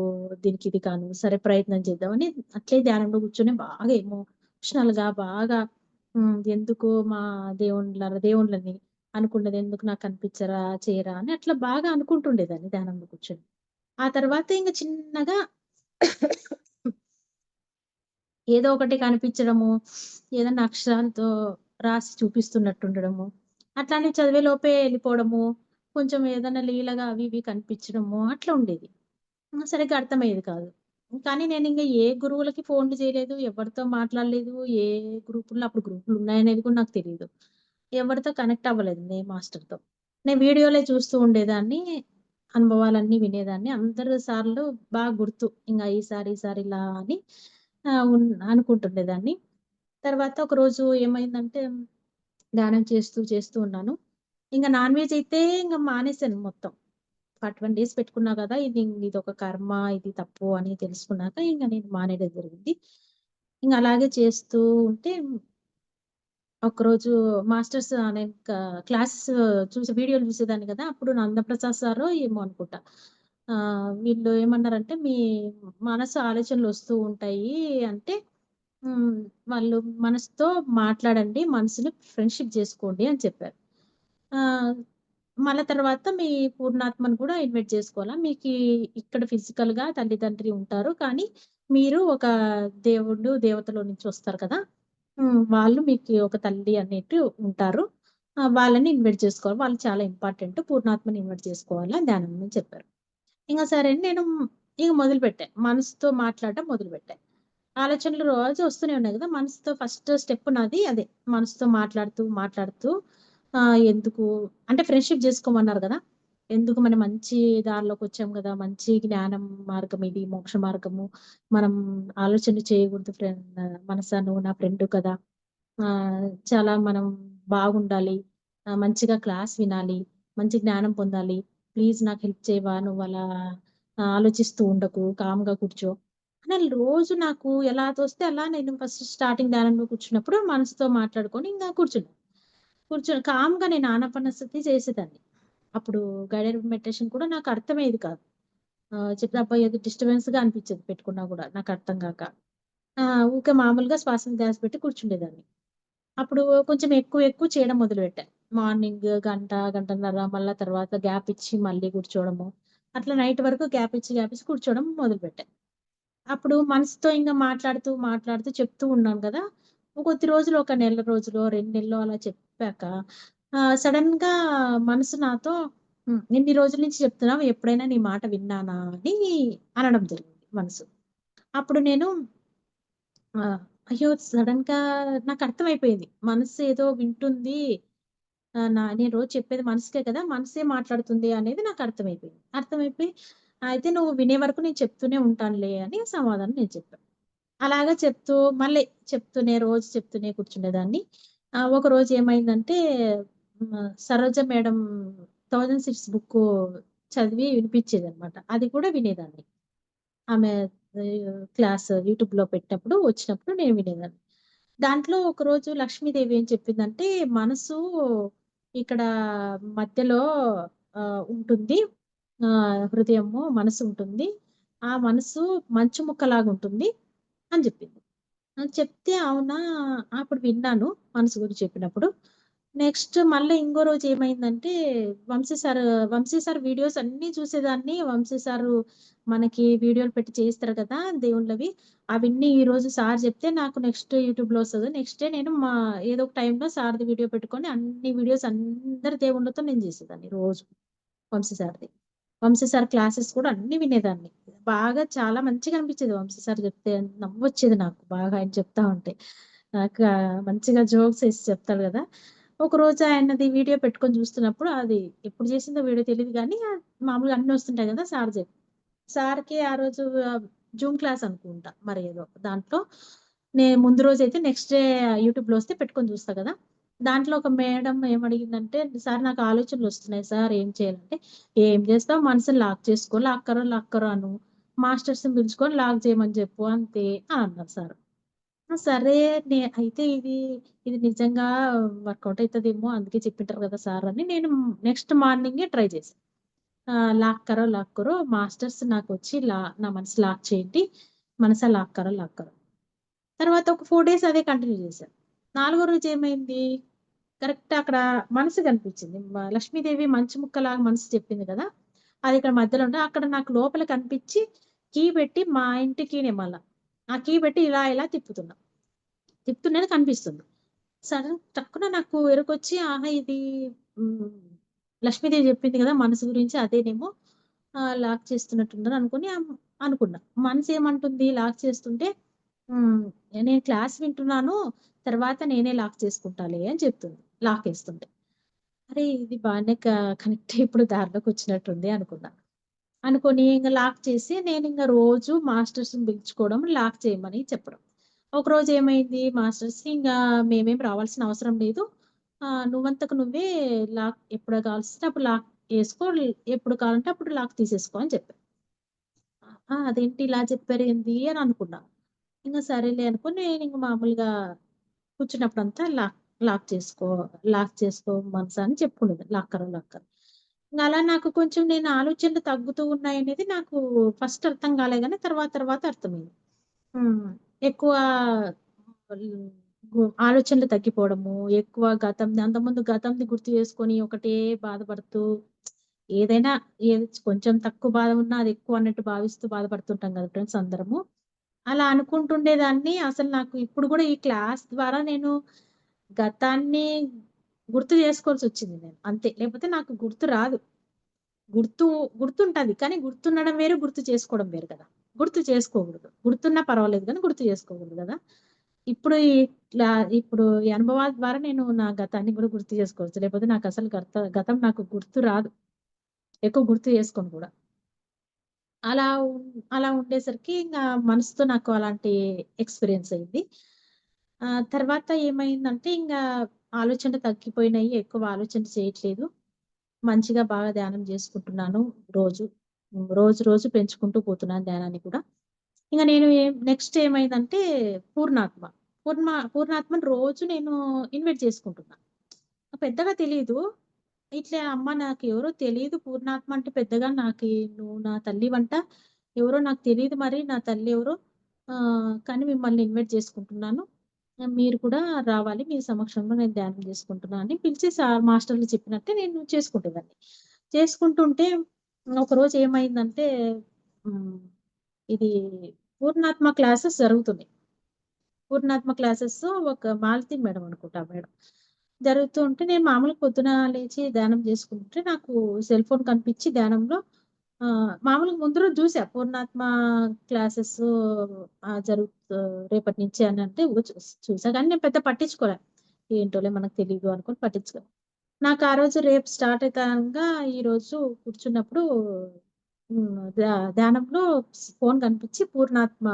దీనికి ఇది కాను? సరే ప్రయత్నం చేద్దామని అట్లే ధ్యానంలో కూర్చొని బాగా ఎమోషనల్‌గా బాగా ఎందుకు మా దేవుళ్ళని అనుకున్నది ఎందుకు నాకు కనిపించరా? చేయరా? అని అట్లా బాగా అనుకుంటుండేదాన్ని ధ్యానంలో కూర్చొని. ఆ తర్వాత ఇంక చిన్నగా ఏదో ఒకటి కనిపించడము, ఏదన్నా అక్షరాలతో రాసి చూపిస్తున్నట్టుండడము, అట్లాంటివి చదివే లోపే ఎళ్ళిపోవడము, కొంచెం ఏదన్నా లీలగా అవి ఇవి కనిపించడము అట్లా ఉండేది. సరిగ్గా అర్థమయ్యేది కాదు. కానీ నేనింక ఏ గురువులకి ఫోన్‌లు చేయలేదు, ఎవరితో మాట్లాడలేదు, ఏ గ్రూపుల్లో అప్పుడు గ్రూపులున్నాయనేది కూడా నాకు తెలీదు. ఎవరితో కనెక్ట్ అవ్వలేదు ఏ మాస్టర్‌తో. నేను వీడియోలే చూస్తూ ఉండేదాన్ని. అనుభవాలన్నీ వినేదాన్ని. అందరు సార్లు బాగా గుర్తు. ఇంగ ఈసారి ఇలా అని అనుకుంటుండేదాన్ని. తర్వాత ఒకరోజు ఏమైందంటే ధ్యానం చేస్తూ ఉన్నాను. ఇంగ నాన్ వెజ్ అయితే ఇంగ మానేసాను మొత్తం. 41 డేస్ పెట్టుకున్నా గదా! ఇదొక కర్మ, ఇది తప్పు అని తెలుసుకున్నాక ఇంగ నేను మానేయడం జరిగింది. ఇంగ అలాగే చేస్తూ ఉంటే ఒకరోజు మాస్టర్స్ నేను క్లాసెస్ వీడియోలు చూసేదాన్ని గదా! అప్పుడు నందప్రసాద్ సారో ఏమో అనుకుంటా. వీళ్ళు ఏమన్నారంటే, "మీ మనసు ఆలోచనలొస్తూ ఉంటాయి" అంటే హ్మ్. వాళ్ళు మనసుతో మాట్లాడండి. మనసుని ఫ్రెండ్‌షిప్ జేసుకోండి అని చెప్పారు. ఆహ్, మళ్ళా తర్వాత మీ పూర్ణాత్మను కూడా ఇన్వైట్ చేసుకోవాలా. ఇక్కడ ఫిజికల్‌గా తల్లిదండ్రి ఉంటారు. కానీ మీరు ఒక దేవతలో నుంచి వస్తారు కదా! వాళ్ళు మీకు ఒక తల్లి అన్నట్టు ఉంటారు. వాళ్ళని ఇన్వైట్ చేసుకోవాలి. వాళ్ళు చాలా ఇంపార్టెంట్. పూర్ణాత్మని ఇన్వైట్ చేసుకోవాలా ధ్యానం అని చెప్పారు. ఇంగ సరే అని నేను ఇగ మొదలుపెట్టా. మనసుతో మాట్లాడడం మొదలుపెట్టా. ఆలోచనలు రోజు వస్తూనే ఉన్నాయి గదా! మనసుతో ఫస్ట్ స్టెప్ నాది అదే. మనసుతో మాట్లాడుతూ ఎందుకు అంటే ఫ్రెండ్‌షిప్ జేసుకోమన్నారు గదా! ఎందుకు మనం మంచి దారిలోకొచ్చాం గదా! మంచి జ్ఞానం మార్గం ఇది, మోక్ష మార్గము. మనం ఆలోచనలు చేయకూడదు మనసా నువ్వు నా ఫ్రెండు కదా! చాలా మనం బాగుండాలి. మంచిగా క్లాస్ వినాలి. మంచి జ్ఞానం పొందాలి. ప్లీజ్ నాకు హెల్ప్ చేయవా? నువ్వలా ఆలోచిస్తూ ఉండకు. కామ్‌గా కూర్చో. అని రోజు నాకు ఎలా తోస్తే అలా నేను ఫస్ట్ స్టార్టింగ్ ధ్యానంలో కూర్చున్నప్పుడు మనసుతో మాట్లాడుకొని ఇంగా కూర్చున్నా. కామ్‌గా నేను ఆనాపానసతి చేసేదాన్ని. అప్పుడు గైడెడ్ మెడిటేషన్ కూడా నాకు అర్థమయ్యేది కాదు. చెప్తే అబ్బా! ఏదో డిస్టర్బెన్స్‌గా అనిపించేది పెట్టుకున్నా గూడా నాకు అర్థం గాక. ఊకే మామూలుగా శ్వాస మీద ధ్యాస పెట్టి కూర్చుండేదాన్ని. అప్పుడు కొంచెం ఎక్కువ చేయడం మొదలుపెట్టా. మార్నింగ్ గంట, గంటన్నర మళ్ళా తర్వాత గ్యాప్ ఇచ్చి మళ్ళీ కూర్చోవడము. అట్లా నైట్ వరకు గ్యాప్ ఇచ్చి కూర్చోవడం మొదలుపెట్టా. అప్పుడు మనసుతో ఇంగ మాట్లాడుతూ చెప్తూ ఉన్నాను గదా! కొద్ది రోజులు ఒక నెల రోజులో, 2 నెల్లో అలా చెప్పాక సడెన్‌గా మనసు నాతో ఇన్ని రోజుల నుంచి చెప్తున్నావు ఎప్పుడైనా నీ మాట విన్నానా అని అనడం జరిగింది మనసు. అప్పుడు నేను అయ్యో! సడెన్‌గా నాకర్థమైపోయింది. మనసు ఏదో వింటుంది. నేను రోజు చెప్పేది మనసుకే కదా! మనసే మాట్లాడుతుంది అనేది నాకర్థమైపోయింది. అర్థమైపోయి అయితే నువ్వు వినే వరకు నేను చెప్తూనే ఉంటానులే అని సమాధానం నేను చెప్పా. అలాగా మళ్ళీ రోజు చెప్తూనే కూర్చునేదాన్ని. ఒకరోజు ఏమైందంటే సరోజ మేడం 1000 సీట్స్ బుక్కు చదివి వినిపించేదనమాట. అది కూడా వినేదాన్ని. ఆమె క్లాస్ యూట్యూబ్‌లో పెట్టినప్పుడు వచ్చినప్పుడు నేను వినేదాన్ని. దాంట్లో ఒకరోజు లక్ష్మీదేవి ఏం చెప్పిందంటే, మనసు ఇక్కడ మధ్యలో ఉంటుంది. హృదయము, మనసు ఉంటుంది. ఆ మనసు మంచు ముక్కలాగుంటుంది అని జెప్పింది. చెప్తే అవునా! అప్పుడు విన్నాను మనసు గురించి చెప్పినప్పుడు. నెక్స్ట్ మళ్ళా ఇంకో రోజు ఏమైందంటే వంశీ సార్ వీడియోస్ అన్నీ చూసేదాన్ని. వంశీ సారు మనకి వీడియోలు పెట్టి చేయిస్తారు కదా! దేవుళ్ళవి. అవన్నీ ఈరోజు సార్ చెప్తే నాకు నెక్స్ట్ యూట్యూబ్‌లో వస్తది. నెక్స్ట్ డే నేను ఏదో ఒక టైంలో సార్‌ది వీడియో పెట్టుకొని అన్ని వీడియోస్ అందరి దేవుళ్ళతో నేను చేసేదాన్ని రోజు వంశీ సార్‌ది. వంశీ సార్ క్లాసెస్ కూడా అన్ని వినేదాన్ని. బాగా చాలా మంచిగా అనిపించేది వంశీ సార్ చెప్తే. నవ్వొచ్చేది నాకు బాగా ఆయన చెప్తా ఉంటే. మంచిగా జోక్స్ ఏసి చెప్తాడు గదా! ఒకరోజు ఆయనది వీడియో పెట్టుకొని చూస్తున్నప్పుడు అది ఎప్పుడు చేసిందో వీడియో తెలీదు గానీ మామూలుగా అన్నీ వస్తుంటాయి గదా! సార్‌కి ఆ రోజు జూమ్ క్లాస్ అనుకుంటా మరి ఏదో దాంట్లో ముందు రోజైతే నెక్స్ట్ డే యూట్యూబ్‌లో వస్తే పెట్టుకొని చూస్తా గదా! దాంట్లో ఒక మేడం ఏమడిగిందంటే, "సార్ నాకు ఆలోచనలొస్తున్నాయి సార్ ఏం చేయాలంటే?" "ఏం చేస్తావు మనసుని లాక్ చేసుకో, లాక్కరో అను. మాస్టర్స్‌ని పిలుచుకొని లాక్ చేయమని చెప్పు అంతే" అని అన్నారు సారు. ఆ! సరే అయితే ఇది నిజంగా వర్కౌట్ అయితదేమో అందుకే చెప్పింటారు కదా సార్ అని నేను నెక్స్ట్ మార్నింగే ట్రై చేశా. లాక్ కరో మాస్టర్స్ నాకొచ్చి నా మనసు లాక్ చేయండి. మనసా లాక్ కరో. తర్వాత ఒక 4 డేస్ అదే కంటిన్యూ చేశా. నాలుగో రోజు ఏమైంది, కరెక్ట్ అక్కడ మనసు కనిపించింది. లక్ష్మీదేవి మంచు ముక్కలాగా మనసు చెప్పింది కదా! అది ఇక్కడ మధ్యలో ఉంటే అక్కడ నాకు లోపల కనిపించి కీ పెట్టి మా ఇంటి కీనే మళ్ళా. ఆ కీ పెట్టి ఇలా తిప్పుతున్నా. తిప్పుతున్నది కనిపిస్తుంది. సడెన్ టక్కున నాకు ఎరుకొచ్చి ఆహా! ఇది హ్మ్. లక్ష్మీదేవి చెప్పింది కదా! మనసు గురించి అదేనేమో లాక్ చేస్తున్నట్టుందని అనుకున్నా. మనసేమంటుంది లాక్ చేస్తుంటే హ్మ్. నేను క్లాస్ వింటున్నాను. తర్వాత నేనే లాక్ చేసుకుంటాలే అని చెప్తుంది. లాకేస్తుంటే. అరే! ఇది బానే కనెక్ట్ ఇప్పుడు దారిలోకొచ్చినట్టుంది అనుకున్నా. అనుకోని ఇంగ లాక్ చేసి నేనింగ రోజు మాస్టర్స్‌ని పిలుచుకోవడం, లాక్ చేయమని చెప్పడం. ఒకరోజు ఏమైంది మాస్టర్స్ ఇంగా మేమేం రావాల్సిన అవసరం లేదు. నువ్వంతకు నువ్వే లాక్ ఎప్పుడు కావాల్సొస్తే అప్పుడు లాక్ ఏసుకో. ఎప్పుడు కావాలంటే అప్పుడు లాక్ తీసేసుకో అని చెప్పారు. అదేంటి ఇలా చెప్పారేంది అని అనుకున్నా. ఇంగ సరేలే అనుకోని నేనింక మామూలుగా కూర్చున్నప్పుడంతా లాక్ చేసుకో, లాక్ చేసుకో మనసా అని చెప్పుకునేదాన్ని. లాక్కరో. ఇంగ అలా నాకు కొంచెం నేను ఆలోచనలు తగ్గుతూ ఉన్నాయనేది నాకు ఫస్ట్ అర్థం కాలే గానీ తర్వాత అర్థమైంది. హ్మ్. ఎక్కువ హ్మ్. ఆలోచనలు తగ్గిపోవడము, ఎక్కువ అంతకుముందు గతంది గుర్తు చేసుకొని ఒకటే బాధపడుతూ ఏదైనా కొంచెం తక్కువ బాధ ఉన్నా అది ఎక్కువ అన్నట్టు భావిస్తూ బాధపడుతుంటాం కదా ఫ్రెండ్స్ అందరము. అలా అనుకుంటుండేదాన్ని. అసలు నాకు ఇప్పుడు గూడా ఈ క్లాస్ ద్వారా నేను గతాన్ని గుర్తు చేసుకోవాల్సొచ్చింది నేను. అంతే. లేకపోతే నాకు గుర్తు రాదు. గుర్తు గుర్తుంటది. కానీ గుర్తుండడం వేరు, గుర్తు చేసుకోవడం వేరు కదా! గుర్తు చేసుకోకూడదు. గుర్తున్నా పర్వాలేదు గానీ గుర్తు చేసుకోకూడదు గదా! ఇప్పుడు ఈ క్లా ఇప్పుడు ఈ అనుభవాల ద్వారా నేను నా గతాన్ని గూడా గుర్తు చేసుకోవచ్చు. లేకపోతే నాకసలు గతం నాకు గుర్తు రాదు. ఎక్కువ గుర్తు చేసుకోను గూడా. అలా అలా ఉండేసరికి ఇంగా మనసుతో నాకు అలాంటి ఎక్స్‌పీరియన్స్ అయింది. తర్వాత ఏమైందంటే ఇంగా ఆలోచనలు తగ్గిపోయినాయి. ఎక్కువ ఆలోచన చేయట్లేదు. మంచిగా బాగా ధ్యానం జేసుకుంటున్నాను రోజు. రోజు పెంచుకుంటూ పోతున్నాను ధ్యానాన్ని కూడా. ఇంక నేను నెక్స్ట్ ఏమైందంటే పూర్ణాత్మ. పూర్ణాత్మని రోజు నేను ఇన్వైట్ చేసుకుంటున్నా. పెద్దగా తెలీదు. ఇట్లా అమ్మ నాకెవరో తెలీదు పూర్ణాత్మ అంటే పెద్దగా నువ్వు నా తల్లివంట. ఎవరో నాకు తెలీదు మరి నా తల్లి ఎవరో. కానీ మిమ్మల్ని ఇన్వైట్ చేసుకుంటున్నాను. మీరు కూడా రావాలి. మీ సమక్షంలో నేను ధ్యానం చేసుకుంటున్నా అని పిలిచి మాస్టర్‌లు చెప్పినట్టే నేను చేసుకుంటేదాన్ని. చేసుకుంటుంటే ఒకరోజు ఏమైందంటే హ్మ్. ఇది పూర్ణాత్మ క్లాసెస్ జరుగుతున్నాయి. పూర్ణాత్మ క్లాసెస్ ఒక మాలతి మేడం అనుకుంటా ఆ మేడం. జరుగుతూ ఉంటే నేను మామూలుగా పొద్దున లేచి ధ్యానం చేసుకుంటుంటే నాకు సెల్ ఫోన్ కనిపించి ధ్యానంలో మామూలుగా ముందు రోజు చూసా పూర్ణాత్మ క్లాసెస్ రేపటి నుంచి అనంటే చూసా కానీ నేను పెద్ద పట్టించుకోలే. ఏంటోలే మనకు తెలీదు అనుకోని పట్టించుకోలే. నాకు ఆ రోజు రేపు స్టార్ట్ అయితాంగా ఈరోజు కూర్చున్నప్పుడు ధ్యానంలో ఫోన్ కనిపించి పూర్ణాత్మ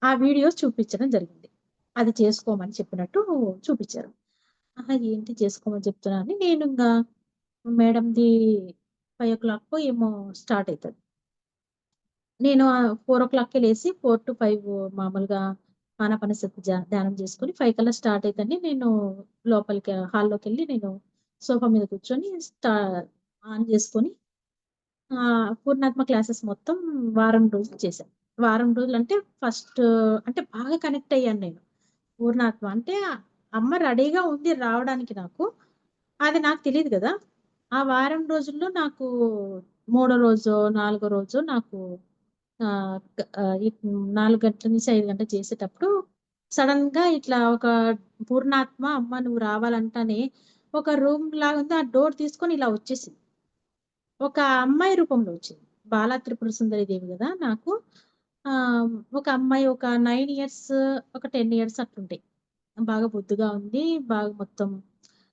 ఆ వీడియోస్ చూపించడం జరిగింది. అది చేసుకోమని చెప్పినట్టు చూపిచ్చారు. ఆహా! ఏంటి చేసుకోమని చెప్తున్నారని నేనింగా మేడంది 5:00 ఏమో స్టార్ట్ అయితది. నేను 4:00కే లేసి 4-5 మామూలుగా ఆనాపానసతి ధ్యానం చేసుకొని 5 కల్లా స్టార్ట్ అయితని నేను హాల్లోకెళ్ళి నేను సోఫా మీద కూర్చొని ఆన్ చేసుకొని పూర్ణాత్మ క్లాసెస్ మొత్తం వారం రోజులు చేశాను. వారం రోజులంటే ఫస్ట్ అంటే బాగా కనెక్ట్ అయ్యాను నేను. పూర్ణాత్మ అంటే అమ్మ రెడీగా ఉంది రావడానికి నాకు. అది నాకు తెలీదు గదా! ఆ వారం రోజుల్లో నాకు మూడో రోజో, నాలుగో రోజో నాకు ఈ 4 గంటల నుంచి 5 గంటలు చేసేటప్పుడు సడెన్‌గా ఇట్లా ఒక పూర్ణాత్మ అమ్మ నువ్వు రావాలంటనే ఒక రూమ్ లాగుంది. ఆ డోర్ తీసుకొని ఇలా వచ్చేసింది. ఒక అమ్మాయి రూపంలో వచ్చింది. బాలా త్రిపుర సుందరి దేవి గదా! నాకు ఒక అమ్మాయి ఒక 9 ఇయర్స్, ఒక 10 ఇయర్స్ అట్లుంటాయి. బాగా బొద్దుగా ఉంది. బాగా మొత్తం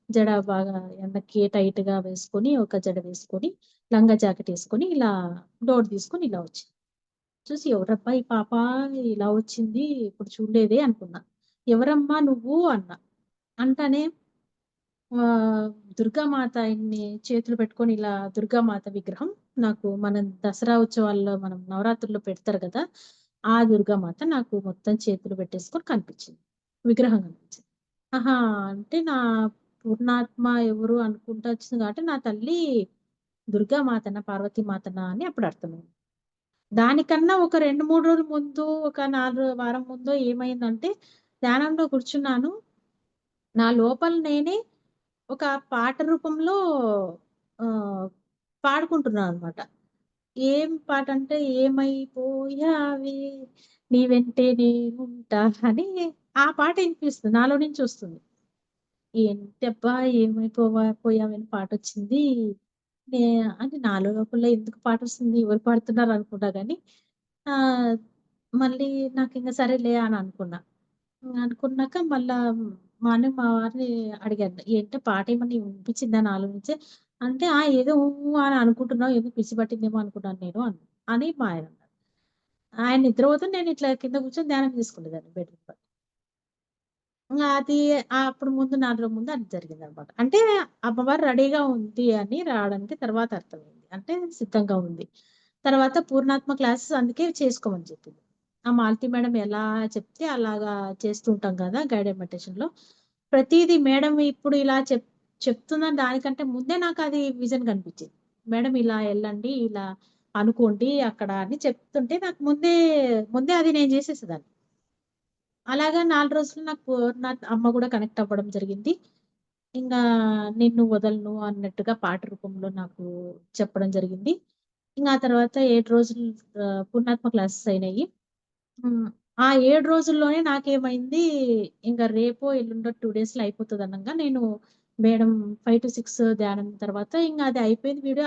జడ బాగా వెనక్కి టైట్‌గా వేసుకొని, ఒక జడ వేసుకొని, లంగా జాకెట్ ఏసుకొని, ఇలా డోర్ తీసుకొని ఇలా వచ్చింది. చూసి ఎవరబ్బా ఈ పాప ఇలా వచ్చింది, ఎప్పుడు చూడలేదే అనుకున్నా. ఎవరమ్మా నువ్వు అన్నా. అంటానే ఆహ్, దుర్గామాత ఇన్ని చేతులు పెట్టుకొని ఇలా దుర్గామాత విగ్రహం నాకు మనం దసరా ఉత్సవాల్లో మనం నవరాత్రుల్లో పెడతారు గదా! ఆ దుర్గామాత నాకు మొత్తం చేతులు పెట్టేసుకొని కనిపించింది. విగ్రహం కనిపించింది. ఆహా! అంటే నా పూర్ణాత్మ ఎవరు అనుకుంటా వచ్చింది కాబట్టి నా తల్లి దుర్గామాతనా, పార్వతీమాతనా అని అప్పుడు అర్థమైంది. దానికన్నా ఒక 2, 3 రోజుల ముందు, ఒక 4 వారం ముందో ఏమైందంటే, ధ్యానంలో కూర్చున్నాను. నా లోపల నేనే ఒక పాట రూపంలో ఆహ్, పాడుకుంటున్నాననమాట. ఏం పాటంటే, ఏమైపోయావే నీ వెంటే నేనుంటా అని ఆ పాట ఇనిపిస్తుంది. నాలో నుంచి వస్తుంది. ఏంటబ్బా! పోయావని పాటొచ్చింది. నే అంటే నాలో లోపల ఎందుకు పాటొస్తుంది? ఎవరు పాడుతున్నారనుకున్నా గానీ, ఆహ్, మళ్ళీ నాకింక సరేలే అని అనుకున్నా. అనుకున్నాక మళ్ళా మా వారిని అడిగాను. ఏంటే పాటేమన్నా వినిపించిందా నాలో నుంచే? అంటే, "ఆ! ఏదో ఊ అని అనుకుంటున్నావు. ఏదో పిచ్చి పట్టిందేమో అనుకున్నాను నేను" అని మా ఆయనన్నారు. ఆయన నిద్రపోతే నేనిట్లా కింద కూర్చొని ధ్యానం చేసుకునేదాన్ని బెడ్‌రూమ్‌లో. అది అప్పుడు ముందు 4 రోజుల ముందు అది జరిగిందనమాట. అంటే అమ్మవారు రెడీగా ఉంది అని రావడానికి తర్వాత అర్థమైంది. అంటే సిద్ధంగా ఉంది. తర్వాత పూర్ణాత్మ క్లాసెస్ అందుకే చేసుకోమని చెప్పింది. ఆ మాలతి మేడం ఎలా చెప్తే అలాగా చేస్తూ ఉంటాం కదా! గైడెడ్ మెడిటేషన్‌లో. ప్రతీదీ మేడం ఇప్పుడు ఇలా చెప్తున్న దానికంటే ముందే నాకది విజన్ కనిపించింది. మేడం ఇలా ఎళ్ళండి, ఇలా అనుకోండి అక్కడ అని చెప్తుంటే నాకు ముందే అది నేను చేసేసేదాన్ని. అలాగా 4 రోజులు నాకు పూర్ణాత్ అమ్మ గూడా కనెక్ట్ అవ్వడం జరిగింది. ఇంగా నిన్ను వదలను అన్నట్టుగా పాట రూపంలో నాకు చెప్పడం జరిగింది. ఇంగ ఆ తర్వాత 7 రోజులు పుణ్యాత్మ క్లాసెస్ అయినాయి. హ్మ్. ఆ 7 రోజుల్లోనే నాకేమైంది, ఇంక రేపో, ఎల్లుండో 2 డేస్‌లో అయిపోతదనంగా నేను మేడం 5-6 ధ్యానం తర్వాత ఇంగ అది అయిపోయింది వీడియో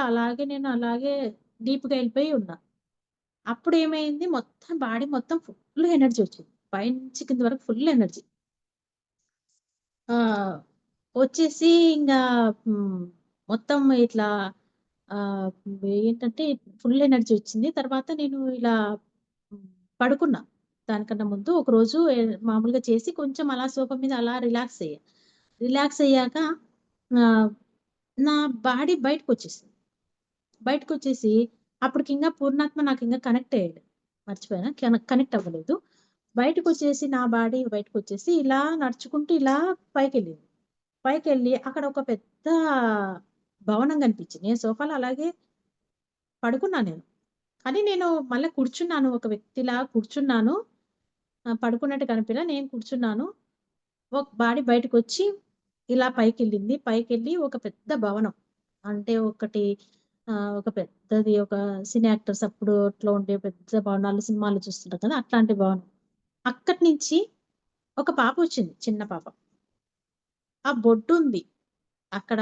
నేను అలాగే డీప్‌గా ఎళ్ళిపోయి ఉన్నా. అప్పుడేమైంది మొత్తం బాడీ మొత్తం ఫుల్ ఎనర్జీ వచ్చింది. పైనుంచి కింద వరకు ఫుల్ ఎనర్జీ. ఆ! వచ్చేసి ఇంగా హ్మ్. మొత్తం ఇట్లా ఆహ్, ఏంటంటే ఫుల్ ఎనర్జీ వచ్చింది. తర్వాత నేను ఇలా హ్మ్. పడుకున్నా. దానికన్నా ముందు ఒకరోజు మామూలుగా చేసి కొంచెం అలా సోఫా మీద అలా రిలాక్స్ అయ్యా. రిలాక్స్ అయ్యాక ఆహ్, నా బాడీ బయటకొచ్చేసింది. బయటకొచ్చేసి అప్పటికింగా పూర్ణాత్మ నాకింకా కనెక్ట్ అయ్యాడు. మర్చిపోయానా కనెక్ట్ అవ్వలేదు. బయటకొచ్చేసి నా బాడీ బయటకొచ్చేసి ఇలా నడుచుకుంటూ ఇలా పైకెళ్ళింది. పైకెళ్ళి అక్కడ ఒక పెద్ద భవనం కనిపించింది. నేను సోఫాలో అలాగే పడుకున్నా నేను. కానీ నేను మళ్ళా కూర్చున్నాను. ఒక వ్యక్తిలా కూర్చున్నాను. పడుకున్నట్టు కనిపియలా. నేను కూర్చున్నాను. బాడీ బయటకొచ్చి ఇలా పైకెళ్ళింది. పైకెళ్ళి ఒక పెద్ద భవనం. అంటే ఒక పెద్దది ఒక సినీ యాక్టర్స్ అప్పట్లో ఉండే పెద్ద భవనాలు సినిమాల్లో చూస్తుంటాం కదా! అట్లాంటి భవనం. అక్కడి నుంచి ఒక పాపొచ్చింది. చిన్న పాప. ఆ బొడ్డుంది. అక్కడ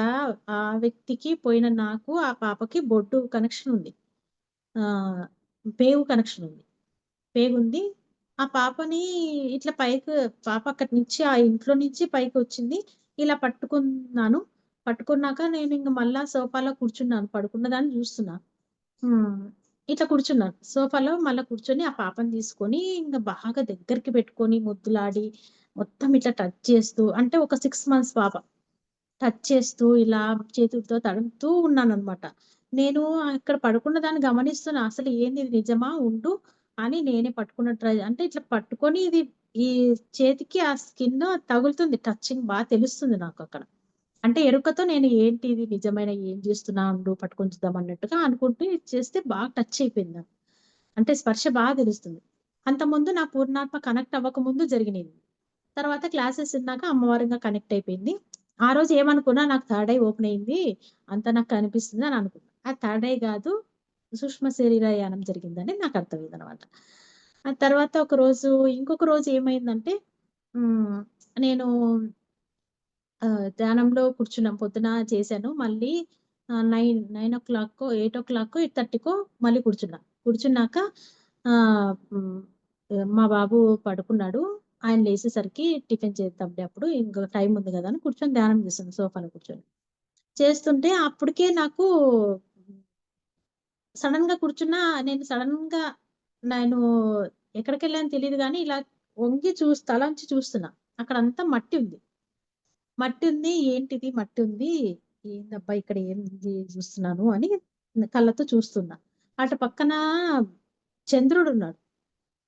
ఆ వ్యక్తికి పోయిన నాకు, ఆ పాపకి బొడ్డు కనెక్షన్ ఉంది. ఆహ్, పేగు కనెక్షన్ ఉంది. పేగుంది. ఆ పాపని ఇట్లా పాప అక్కడి నుంచి ఆ ఇంట్లో నుంచి పైకొచ్చింది. ఇలా పట్టుకున్నాను. పట్టుకున్నాక నేనింక మళ్ళా సోఫాలో కూర్చున్నాను. పడుకున్న దాన్ని జూస్తున్నా. హ్మ్. ఇట్లా కూర్చున్నాను. సోఫాలో మళ్ళా కూర్చొని ఆ పాపని తీసుకొని ఇంగ బాగా దగ్గరికి పెట్టుకొని ముద్దులాడి, మొత్తం ఇట్లా టచ్ చేస్తూ అంటే ఒక 6 మంత్స్ పాప. టచ్ చేస్తూ, ఇలా చేతులతో తడుముతూ ఉన్నాననమాట. నేను అక్కడ పడుకున్న దాన్ని గమనిస్తున్నా. అసలు ఏంది ఇది నిజమా? ఉండు అని నేనే పట్టుకున్న అంటే ఇట్లా పట్టుకొని ఈ చేతికి ఆ స్కిన్ తగులుతుంది. టచింగ్ తెలుస్తుంది నాకక్కడ. అంటే ఎరుకతో నేను ఏంటి ఇది నిజమైన ఏం చేస్తున్నా? ఉండు పట్టుకొని చూద్దాం అన్నట్టుగా అనుకుంటూ ఇది చేస్తే బాగా టచ్ అయిపోయింది నాకు. అంటే స్పర్శ తెలుస్తుంది. అంతకుముందు నా పూర్ణాత్మ కనెక్ట్ అవ్వకముందు జరిగినయి. తర్వాత క్లాసెస్ ఇన్నాక అమ్మవారింగా కనెక్ట్ అయిపోయింది. ఆ రోజు ఏమనుకున్నా నాకు థర్డ్ ఐ ఓపెన్ అయింది. అంతా నాకు కనిపిస్తుంది అని అనుకున్నా. ఆ థర్డ్ ఐ గాదు. సూక్ష్మ శరీరయానం జరిగిందని నాకు అర్థమైందనమాట. ఆ తర్వాత ఇంకొక రోజు ఏమైందంటే హ్మ్. నేను ధ్యానంలో కూర్చున్నాం. పొద్దున చేశాను. మళ్ళీ 9 8:00, 8:30కో మళ్ళీ కూర్చున్నా. కూర్చున్నాక హ్మ్. మా బాబు పడుకున్నాడు. ఆయన లేసేసరికి టిఫిన్ చేద్దాంలే అప్పుడు ఇంక టైం ఉంది గదా! అని కూర్చొని ధ్యానం చేస్తున్నా సోఫాలో కూర్చొని. చేస్తుంటే అప్పటికే నాకు సడెన్‌గా కూర్చున్నా నేను సడెన్‌గా నేను ఎక్కడికెళ్ళానో తెలీదు గానీ ఇలా వంగి తలంచి చూస్తున్నా. అక్కడంతా మట్టి ఉంది. మట్టి ఉంది. ఏంటిది మట్టి ఉంది. ఏందబ్బా! ఇక్కడ ఏంది చూస్తున్నాను అని కళ్ళతో చూస్తున్నా. అటు పక్కన చంద్రుడున్నాడు.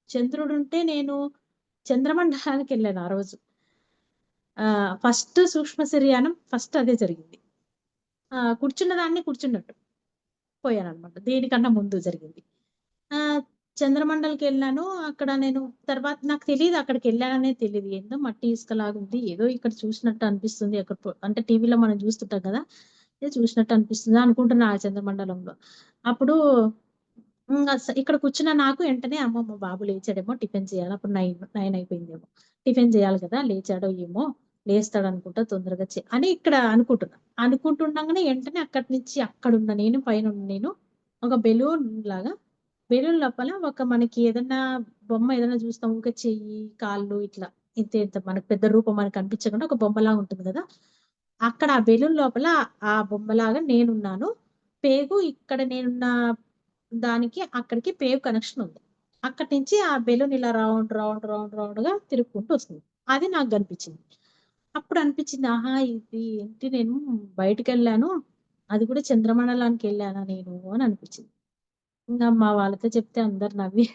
చంద్రుడుంటే నేను చంద్రమండలానికెళ్ళాను ఆ రోజు. ఫస్ట్ సూక్ష్మ శరీయానం ఫస్ట్ అదే జరిగింది. కూర్చున్న దాన్ని కూర్చున్నట్టు పోయాననమాట. దేనికన్నా ముందు జరిగింది. ఆహ్, చంద్రమండల్‌కెళ్ళాను. అక్కడ నేను తర్వాత నాకు తెలీదు అక్కడికెళ్ళాననే తెలీదు. ఏందో మట్టి ఇసుకలాగుంది. ఏదో ఇక్కడ చూసినట్టు అనిపిస్తుంది. అక్కడ అంటే టీవీలో మనం చూస్తుంటాం గదా! ఏదో చూసినట్టు అనిపిస్తుంది అనుకుంటున్నా ఆ చంద్రమండలంలో. అప్పుడు ఇక్కడ కూర్చున్న నాకు వెంటనే అమ్మో! మా బాబు లేచాడేమో టిఫిన్ చేయాలి. అప్పుడు 9 అయిపోయిందేమో. టిఫిన్ చేయాలి కదా! లేచాడో ఏమో! లేస్తాడనుకుంటా తొందరగా అని ఇక్కడ అనుకుంటున్నా. అనుకుంటుండగానే వెంటనే అక్కడి నుంచి అక్కడున్న నేను పైనున్న నేను ఒక బెలూన్ లాగా బెలూన్ లోపల ఒక మనకి ఏదన్నా బొమ్మ ఏదైనా చూస్తాం ఊకే చెయ్యి, కాళ్ళు ఇట్లా ఇంత ఇంత మనకు పెద్ద రూపం మనకు కనిపించకుండా ఒక బొమ్మలాగా ఉంటుంది గదా! అక్కడ ఆ బెలూన్ లోపల ఆ బొమ్మలాగా నేనున్నాను. పేగు ఇక్కడ నేనున్న దానికి అక్కడికి పేవ్ కనెక్షన్ ఉంది. అక్కడి నుంచి ఆ బెలూన్ ఇలా రౌండ్‌గా తిరుక్కుంటూ వస్తుంది. అది నాకు గనిపించింది. అప్పుడు అనిపించింది. ఆహా! ఇది ఏంటి నేను బయటికెళ్ళాను. అది కూడా చంద్రమండలానికెళ్ళానా నేను అని అనిపించింది. ఇంగ మా వాళ్ళతో చెప్తే అందరూ నవ్వి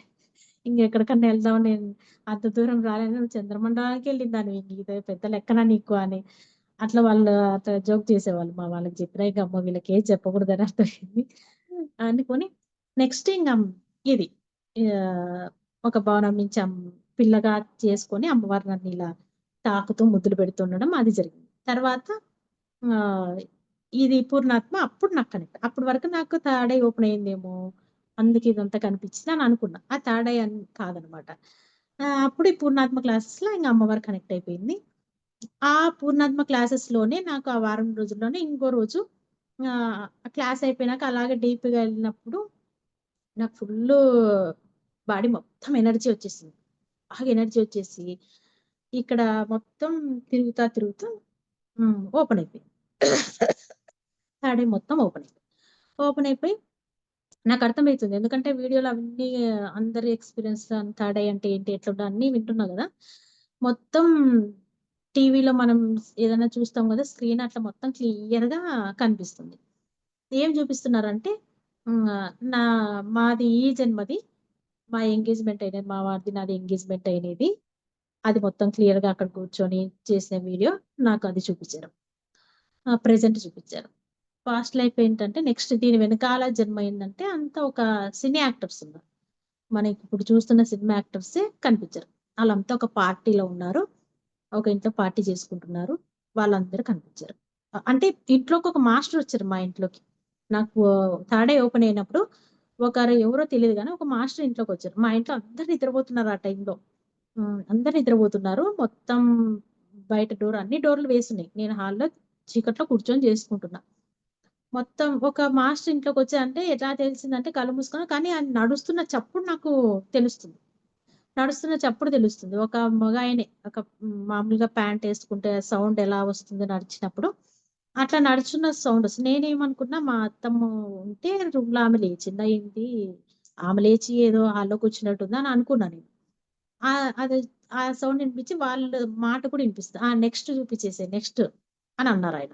ఇంగెక్కడికన్నా ఎళ్దాం నేను అంత దూరం రాలేను. నువ్వు చంద్రమండలానికెళ్ళిందానివి ఇది పెద్ద లెక్కనా నీకు అని. అట్లా వాళ్ళు అట్లా జోక్ చేసేవాళ్ళు. మా వాళ్ళకి చెప్పినా ఇంక అమ్మో! వీళ్ళకేం చెప్పకూడదని అర్థమైంది. అనుకోని నెక్స్ట్ ఇంగ ఇది ఒక భవనం నుంచి పిల్లగా చేసుకొని అమ్మవారు నన్నిలా తాకుతూ ముద్దులు పెడుతుండడం అది జరిగింది. తర్వాత ఆహ్, ఇది పూర్ణాత్మ అప్పుడు నాకు కనెక్ట్. అప్పటి వరకు నాకు థర్డ్ ఐ ఓపెన్ అయిందేమో! అందుకే ఇదంతా కనిపించింది అని అనుకున్నా. ఆ థర్డ్ ఐ కాదనమాట. అప్పుడు ఈ పూర్ణాత్మ క్లాసెస్‌లో ఇంగ అమ్మవారు కనెక్ట్ అయిపోయింది. ఆ పూర్ణాత్మ క్లాసెస్‌లోనే నాకు ఆ వారం రోజుల్లోనే ఇంకో రోజు క్లాస్ అయిపోయినాక అలాగే డీప్‌గా ఎళ్ళినప్పుడు నాకు ఫుల్లు బాడీ మొత్తం ఎనర్జీ వచ్చేసింది. బాగా ఎనర్జీ వచ్చేసి ఇక్కడ మొత్తం తిరుగుతా ఓపెన్ అయిపోయింది. థర్డ్ ఐ మొత్తం ఓపెన్ అయిపోయింది. ఓపెన్ అయిపోయి నాకర్థమైతుంది. ఎందుకంటే వీడియోలో అవన్నీ అందరి ఎక్స్‌పీరియన్స్ థర్డ్ ఐ అంటే ఏంటి? ఎట్లుంటది? అన్నీ వింటున్నా గదా! మొత్తం టీవీలో మనం ఏదైనా చూస్తాం గదా! స్క్రీన్ అట్లా మొత్తం క్లియర్‌గా కనిపిస్తుంది. ఏం చూపిస్తున్నారంటే హ్మ్. నా మాది ఈ జన్మది మా ఎంగేజ్‌మెంట్ అయినది. మా వారిది నాది ఎంగేజ్‌మెంట్ అయినది. అది మొత్తం క్లియర్‌గా అక్కడ కూర్చొని చేసిన వీడియో నాకది చూపిచ్చారు. ప్రెజెంట్ చూపిచ్చారు. పాస్ట్ లైఫ్ ఏంటంటే నెక్స్ట్ దీని వెనకాల జన్మ ఏందంటే అంతా ఒక సినీ యాక్టర్స్ ఉన్నారు. మనకిప్పుడు చూస్తున్న సినిమా యాక్టర్సే కనిపిచ్చారు. ఆళ్ళంతా ఒక పార్టీలో ఉన్నారు. ఒక ఇంట్లో పార్టీ చేసుకుంటున్నారు. వాళ్ళందరూ కనిపిచ్చారు. అంటే ఇంట్లోకొక మాస్టరొచ్చారు మా ఇంట్లోకి. నాకు థర్డ్ ఐ ఓపెన్ అయినప్పుడు ఒకరు ఎవరో తెలీదు గానీ ఒక మాస్టర్ ఇంట్లోకొచ్చారు. మా ఇంట్లో అందరూ నిద్రపోతున్నారు ఆ టైంలో. అందరూ నిద్రపోతున్నారు. మొత్తం బయట అన్ని డోర్‌లు వేసున్నాయి. నేను హాల్‌లో చీకట్లో కూర్చొని చేసుకుంటున్నా. మొత్తం ఒక మాస్టర్ ఇంట్లోకొచ్చారంటే ఎట్లా తెలిసిందంటే కళ్ళు మూసుకొని కానీ ఆయన నడుస్తున్న చప్పుడు నాకు తెలుస్తుంది. నడుస్తున్న చప్పుడు తెలుస్తుంది. ఒక మగాయనే ఒక మామూలుగా ప్యాంటేసుకుంటే సౌండ్ ఎలా వస్తుందో నడిచినప్పుడు, అట్లా నడుచున్న సౌండొస్తుంది. నేనేమనుకున్నా మా అత్తమ్మ ఉంటే రూమ్‌లో ఆమె లేచిందా ఏంటి? ఆమె లేచి ఏదో హాల్‌లో కూర్చున్నట్టుందా అని అనుకున్నా నేను. అది ఆ సౌండ్ ఇనిపించి వాళ్ళు మాట కూడా ఇనిపిస్తుంది. నెక్స్ట్ చూపించేసేయి నెక్స్ట్ అని అన్నారాయన.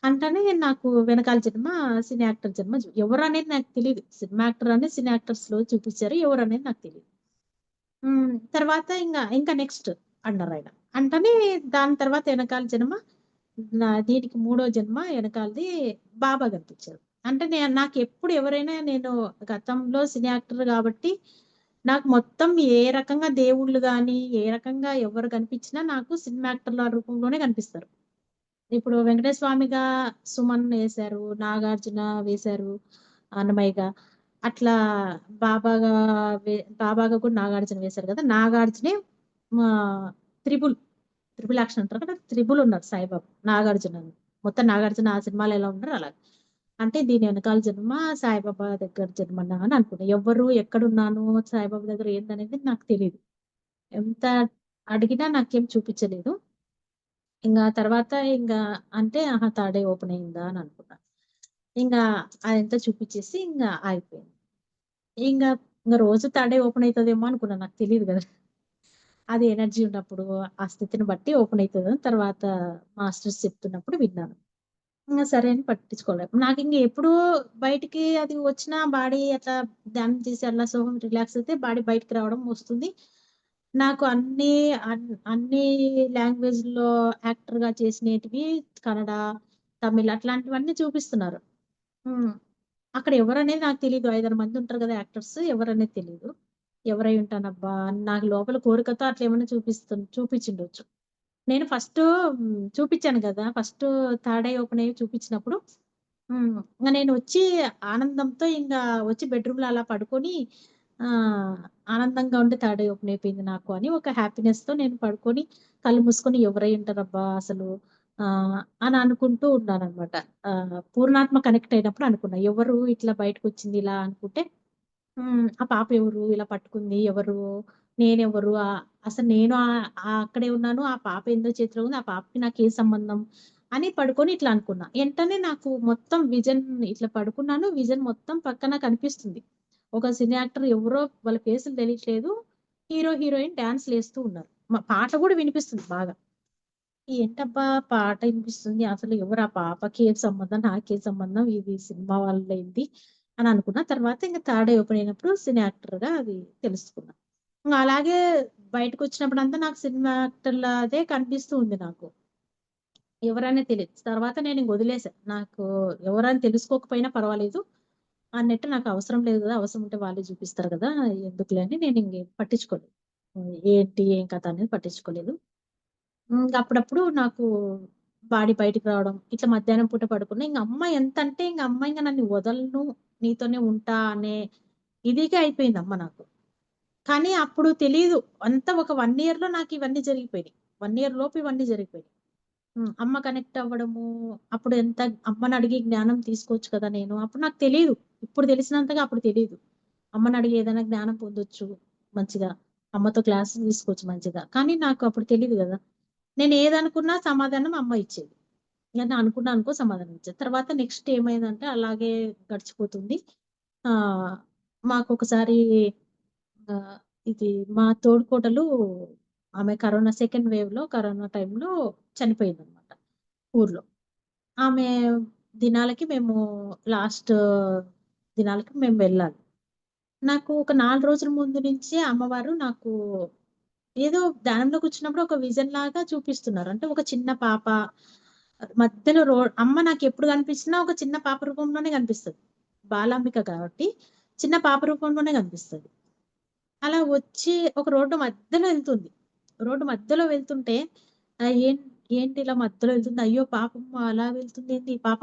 అంటనే నాకు వెనకాల జన్మ సినీ యాక్టర్ జన్మ ఎవరనేది నాకు తెలీదు. సినిమా యాక్టర్ అని సినీ యాక్టర్స్‌లో చూపించారు. ఎవరనేది నాకు తెలీదు. తర్వాత ఇంకా నెక్స్ట్ అన్నారాయన. అంటనే దాని తర్వాత ఎనకాల జన్మ దీనికి మూడో జన్మ ఎనకాలది బాబా కనిపించారు. అంటే నాకెప్పుడు ఎవరైనా నేను గతంలో సినీ యాక్టర్ గాబట్టి, నాకు మొత్తం ఏ రకంగా దేవుళ్ళు గాని, ఏ రకంగా ఎవరు కనిపించినా నాకు సినిమా యాక్టర్‌ల రూపంలోనే కనిపిస్తారు. ఇప్పుడు వెంకటేశ్వర స్వామిగా సుమన్ వేశారు, నాగార్జున వేశారు అన్నమయ్యగా. అట్లా బాబాగా బాబాగా కూడా నాగార్జున వేశారు కదా! నాగార్జునే మా త్రిబుల్, త్రిబుల్ యాక్షన్ అంటారు కదా! త్రిబుల్ ఉన్నారు సాయిబాబా. నాగార్జున అని. మొత్తం నాగార్జున ఆ సినిమాలో ఎలా ఉన్నారో అలాగా. అంటే దీని వెనకాల జన్మ సాయిబాబా దగ్గర జన్మనా అని అనుకున్నా. ఎవ్వరు, ఎక్కడున్నాను, సాయిబాబా దగ్గర ఏందనేది నాకు తెలీదు. ఎంత అడిగినా నాకేం చూపించలేదు. తర్వాత అంటే ఆహా! థర్డ్ ఐ ఓపెన్ అయిందా అని అనుకున్నా. ఇంగా అదంతా చూపించేసి ఆగిపోయింది. ఇంగ రోజు థర్డ్ ఐ ఓపెన్ అయితదేమో అనుకున్నా. నాకు తెలీదు గదా! అది ఎనర్జీ ఉన్నప్పుడు, ఆ స్థితిని బట్టి ఓపెన్ అయితదని తర్వాత మాస్టర్స్ చెప్తున్నప్పుడు విన్నాను. సరే అని పట్టించుకోలే. నాకింక ఎప్పుడూ బయటికి అది వచ్చినా బాడీ అట్లా ధ్యానం చేసి అలా సోహం రిలాక్స్ అయితే బాడీ బయటికి రావడం వస్తుంది. నాకు అన్ని లాంగ్వేజ్‌లో యాక్టర్‌గా చేసినేటివి కన్నడ, తమిళ్ అట్లాంటివన్నీ చూపిస్తున్నారు. హ్మ్. అక్కడ ఎవరనేది నాకు తెలీదు. 5, 6 మంది ఉంటారు గదా! యాక్టర్స్. ఎవరనేది తెలీదు. ఎవరై ఉంటానబ్బా! అని నాకు లోపల కోరికతో అట్లేమన్నా చూపించుండొచ్చు. నేను చూపిచ్చాను గదా! థర్డ్ ఐ ఓపెన్ అయ్యి చూపించినప్పుడు నేను ఆనందంతో వచ్చి బెడ్‌రూమ్‌లో అలా పడుకొని ఆహ్, ఆనందంగా ఉండి థర్డ్ ఐ ఓపెన్ అయిపోయింది నాకు అని ఒక హ్యాపీనెస్‌తో నేను పడుకొని కళ్ళు మూసుకొని ఎవరై ఉంటారబ్బా అసలు అని అనుకుంటూ ఉన్నాననమాట. పూర్ణాత్మ కనెక్ట్ అయినప్పుడు అనుకున్నా. ఎవరు ఇట్లా బయటకొచ్చింది ఇలా అనుకుంటే ఆ పాప ఎవరు? ఇలా పట్టుకుంది ఎవరు? నేనెవరు? అసలు నేను అక్కడే ఉన్నాను. ఆ పాప ఏందో చేతిలో ఉంది. ఆ పాపకి నాకేం సంబంధం? అని పడుకొని ఇట్లా అనుకున్నా. ఎంటనే నాకు మొత్తం విజన్ ఇట్లా పడుకున్నాను. విజన్ మొత్తం పక్కన కనిపిస్తుంది. ఒక సినీ యాక్టర్ ఎవరో వాళ్ళ ఫేసులు తెలియట్లేదు. హీరో, హీరోయిన్ డాన్స్‌లేస్తూ ఉన్నారు. పాట గూడా వినిపిస్తుంది బాగా. ఏంటబ్బా! పాట ఇనిపిస్తుంది. అసలు ఎవరు ఆ పాపకి ఏం సంబంధం? నాకేం సంబంధం? ఇది సినిమా వాళ్ళదేంటి అని అనుకున్నా. తర్వాత థర్డ్ ఐ ఓపెన్ అయినప్పుడు సినీ యాక్టర్‌గా అది తెలుసుకున్నా. అలాగే బయటకొచ్చినప్పుడంతా నాకు సినిమా యాక్టర్‌లాదే కనిపిస్తూ ఉంది నాకు. ఎవరనే తెలీదు. తర్వాత నేనింక వదిలేసా. నాకు ఎవరని తెలుసుకోకపోయినా పర్వాలేదు అన్నట్టు నాకు అవసరం లేదు గదా! అవసరం ఉంటే వాళ్ళే చూపిస్తారు గదా! ఎందుకులే అని నేనింగేం పట్టించుకోలేదు. ఏంటి? ఏం కథ అనేది పట్టించుకోలేదు. అప్పుడప్పుడు నాకు బాడీ బయటికి రావడం. ఇట్లా మధ్యాహ్నం పూట పడుకున్నా. అమ్మ ఎంతంటే అమ్మ నన్ను వదలను, నీతోనే ఉంటా అనే ఇదికే అయిపోయింది అమ్మ నాకు. కానీ అప్పుడు తెలీదు. అంతా ఒక 1 ఇయర్‌లో నాకివన్నీ జరిగిపోయినాయి. 1 ఇయర్ లోపు ఇవన్నీ జరిగిపోయినాయి. అమ్మ కనెక్ట్ అవ్వడము, అప్పుడు అమ్మనడిగి జ్ఞానం తీసుకోవచ్చు కదా నేను. అప్పుడు నాకు తెలీదు. ఇప్పుడు తెలిసినంతగా అప్పుడు తెలీదు. అమ్మనడిగి ఏదైనా జ్ఞానం పొందొచ్చు మంచిగా. అమ్మతో క్లాసెస్ తీసుకోవచ్చు మంచిగా. కానీ నాకు అప్పుడు తెలీదు గదా! నేనేదనుకున్నా సమాధానం అమ్మ ఇచ్చేది. నేను అనుకున్న సమాధానం ఇచ్చేది. తర్వాత నెక్స్ట్ ఏమైందంటే అలాగే గడిచిపోతుంది. ఆహ్, మాకొకసారి ఆహ్, ఇది మా తోడికోడలు ఆమె సెకండ్ వేవ్‌లో కరోనా టైంలో చనిపోయిందనమాట ఊర్లో. ఆమె దినాలకి మేము లాస్ట్ దినాలకి మేము వెళ్ళాలి. నాకు ఒక 4 రోజుల ముందు నుంచే అమ్మవారు నాకు ఏదో ధ్యానంలో కూర్చున్నప్పుడు ఒక విజన్‌లాగా చూపిస్తున్నారు. అంటే ఒక చిన్న పాప మధ్యలో అమ్మ నాకెప్పుడు కనిపించినా ఒక చిన్న పాప రూపంలోనే కనిపిస్తది. బాలాంబిక కాబట్టి చిన్న పాప రూపంలోనే కనిపిస్తది. అలా వచ్చి ఒక రోడ్డు మధ్యలో ఎళ్తుంది. రోడ్డు మధ్యలో వెళ్తుంటే ఆహ్, ఏం ఏంటి ఇలా మధ్యలో వెళ్తుంది? అయ్యో! పాపం అలా వెళ్తుందేంటి ఈ పాప?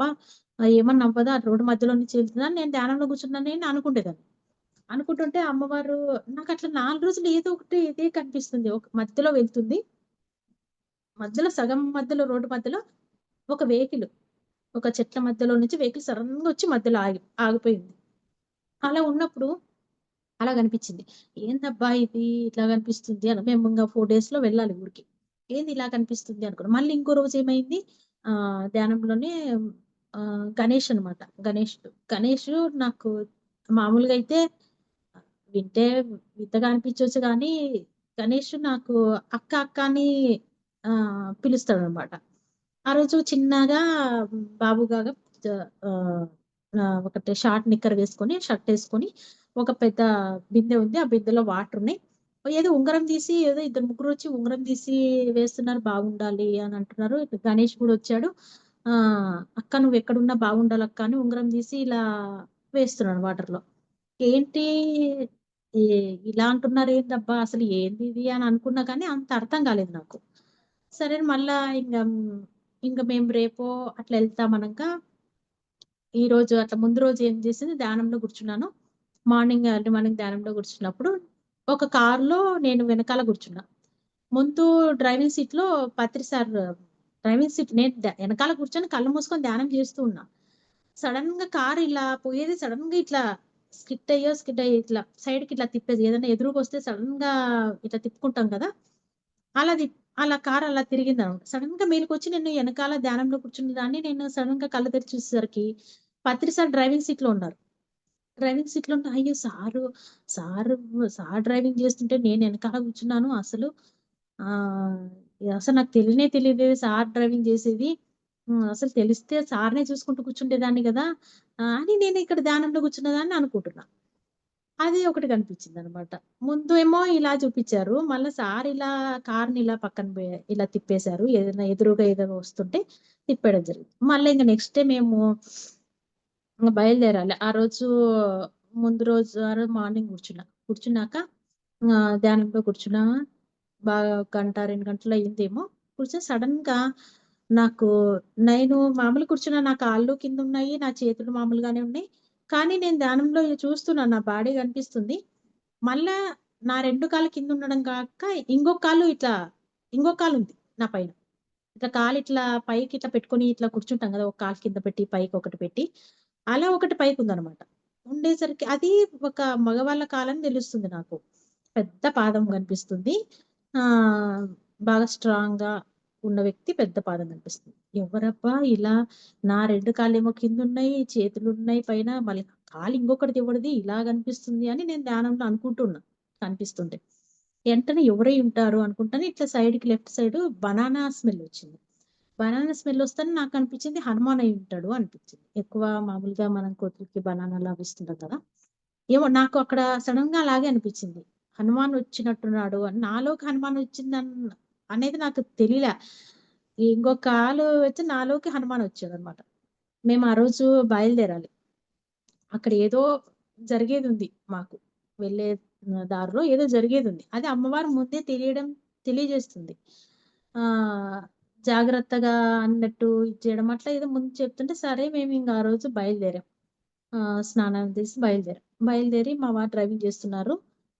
ఏమన్నా అవ్వదా? రోడ్డు మధ్యలో నుంచి వెళ్తుందా? నేను ధ్యానంలో కూర్చున్నానని అనుకుంటేదాన్ని. అనుకుంటుంటే అమ్మవారు నాకట్లా 4 రోజులు ఏదో ఒకటి ఇదే కనిపిస్తుంది. ఒక మధ్యలో వెళ్తుంది. మధ్యలో సగం మధ్యలో రోడ్డు మధ్యలో ఒక వెహికల్. ఒక చెట్ల మధ్యలో నుంచి వెహికల్ సడెన్‌గా వచ్చి మధ్యలో ఆగిపోయింది. అలా ఉన్నప్పుడు అలా కనిపించింది. ఏందబ్బా ఇది ఇట్లా కనిపిస్తుంది అని మేము 4 డేస్‌లో వెళ్ళాలి ఊరికి. ఏంది ఇలా కనిపిస్తుంది అనుకున్నా. మళ్ళీ ఇంకో రోజు ఏమైంది ధ్యానంలోనే గణేష్ అన్నమాట. గణేష్ నాకు మామూలుగా అయితే వింటే వింతగా అనిపించొచ్చు గానీ, గణేష్ నాకు అక్క, అక్క అని పిలుస్తాడనమాట. ఆ రోజు చిన్నగా బాబుగాగా జ ఆహ్, ఒకటి షార్ట్ నిక్కర్ వేసుకొని, షర్టేసుకొని, ఒక పెద్ద బిందె ఉంది. ఆ బిందెలో వాటరున్నాయి. ఏదో ఉంగరం తీసి ఏదో ఇద్దరు ముగ్గురొచ్చి ఉంగరం తీసి వేస్తున్నారు బాగుండాలి అని అంటున్నారు. గణేష్ గూడా వచ్చాడు. "అక్క నువ్వెక్కడున్నా బాగుండాలక్క" అని ఉంగరం తీసి ఇలా వేస్తున్నాడు వాటర్‌లో. ఏంటి ఈ ఇలా అంటున్నారేందబ్బా! అసలు ఏందిది అని అనుకున్నా కానీ అంత అర్థం కాలేదు నాకు. సరే అని మళ్ళా ఇంక మేము రేపో అట్లా ఎళ్తాం అనంగా, ఈరోజు అట్లా ముందు రోజు ఏం చేసింది ధ్యానంలో కూర్చున్నాను. ఎర్లీ మార్నింగ్ ధ్యానంలో కూర్చున్నప్పుడు ఒక కార్‌లో నేను వెనకాల కూర్చున్నా. ముందు డ్రైవింగ్ సీట్‌లో పత్రి సార్ డ్రైవింగ్ సీట్ నేను ఎనకాల కూర్చొని కళ్ళు మూసుకొని ధ్యానం చేస్తూ ఉన్నా. సడెన్‌గా కారు ఇలా పోయేది సడెన్‌గా ఇట్లా స్కిడ్ అయ్యి ఇట్లా సైడ్‌కి ఇట్లా తిప్పేది. ఏదైనా ఎదురుగొస్తే సడెన్‌గా ఇట్లా తిప్పుకుంటాం కదా! అలా అలా కారు అలా తిరిగిందనమాట. సడెన్‌గా మేలుకొచ్చి నేను ఎనకాల ధ్యానంలో కూర్చున్న దాన్ని నేను సడెన్‌గా కళ్ళు తెరిచి చూసేసరికి పత్రి సార్ డ్రైవింగ్ సీట్‌లో ఉన్నారు. డ్రైవింగ్ సీట్‌లో ఉంటే అయ్యో! సారు సార్ డ్రైవింగ్ చేస్తుంటే నేను ఎనకాల కూర్చున్నాను. ఆహ్, అసలు నాకు తెలియనే తెలియదు సార్ డ్రైవింగ్ చేసేది. అసలు తెలిస్తే సార్‌నే చూసుకుంటూ కూర్చుండేదాన్ని గదా! అని నేను ఇక్కడ ధ్యానంలో కూర్చున్నదాన్ని అనుకుంటున్నా. అది ఒకటి కనిపించిందనమాట. ముందు ఏమో ఇలా చూపిచ్చారు. మళ్ళా సార్ ఇలా కార్‌ని ఇలా పక్కన ఇలా తిప్పేశారు. ఏదైనా ఎదురుగా ఏదైనా వస్తుంటే తిప్పేయడం జరిగింది. మళ్ళా ఇంక నెక్స్ట్ డే మేము ఇంగ బయలుదేరాలి. ఆ రోజు మార్నింగ్ కూర్చున్నా. కూర్చున్నాక ధ్యానంలో కూర్చున్నామా, బాగా గంట, 2 గంటలు అయిందేమో. కూర్చొని సడెన్‌గా నాకు నేను మామూలుగా కూర్చున్నా. నా కాళ్ళు కిందున్నాయి. నా చేతులు మామూలుగానే ఉన్నాయి. కానీ నేను ధ్యానంలో చూస్తున్నాను. నా బాడీ కనిపిస్తుంది. మళ్ళా నా 2 కాళ్ళు కిందుండడం కాక ఇంకొక కాలుంది నా పైన. ఇట్లా కాలిట్లా పైకి ఇట్లా పెట్టుకొని ఇట్లా కూర్చుంటాం గదా! ఒక కాలు కింద పెట్టి పైకొకటి పెట్టి, అలా ఒకటి పైకుందనమాట. ఉండేసరికి అది ఒక మగవాళ్ళ కాలని తెలుస్తుంది నాకు. పెద్ద పాదం కనిపిస్తుంది. ఆహ్, బాగా స్ట్రాంగ్‌గా ఉన్న వ్యక్తి పెద్ద పాదం కనిపిస్తుంది. ఎవరబ్బా! ఇలా నా 2 కాళ్ళేమో కిందున్నయి, చేతులున్నయి పైన, మళ్ళీ కాలు ఇంకొకటిది ఎవడిది ఇలా కనిపిస్తుంది అని నేను ధ్యానంలో అనుకుంటున్నా కనిపిస్తుంటే. ఎంటనే ఎవరై ఉంటారు అనుకుంటానే ఇట్లా సైడ్‌కి లెఫ్ట్ సైడు బనానా స్మెల్లొచ్చింది. బనానా స్మెల్లొస్తేనే నాకనిపించింది హనుమాన్ అయ్యుంటాడు అనిపించింది. ఎక్కువ మామూలుగా మనం కోతులకి బనానాలు అవి ఇస్తుంటాం కదా! ఏమో నాకు అక్కడ సడెన్‌గా అలాగే అనిపించింది. హనుమాన్ వచ్చినట్టున్నాడు అని. నాలోకి హనుమాన్ అనేది నాకు తెలీలా. ఇంకొక ఆలు వచ్చి నాలోకి హనుమాన్ వచ్చాడనమాట. మేము ఆ రోజు బయలుదేరాలి. అక్కడ ఏదో జరిగేదుంది మాకు. వెళ్ళే దారిలో ఏదో జరిగేదుంది. అది అమ్మవారు ముందే తెలియజేస్తుంది. ఆహ్, జాగ్రత్తగా అన్నట్టు ఇది చేయడం అట్లా ఏదో ముందు చెప్తుంటే సరే మేమింక ఆ రోజు బయలుదేరాం. స్నానం చేసి బయలుదేరాం. బయలుదేరి మా వారు డ్రైవింగ్ చేస్తున్నారు.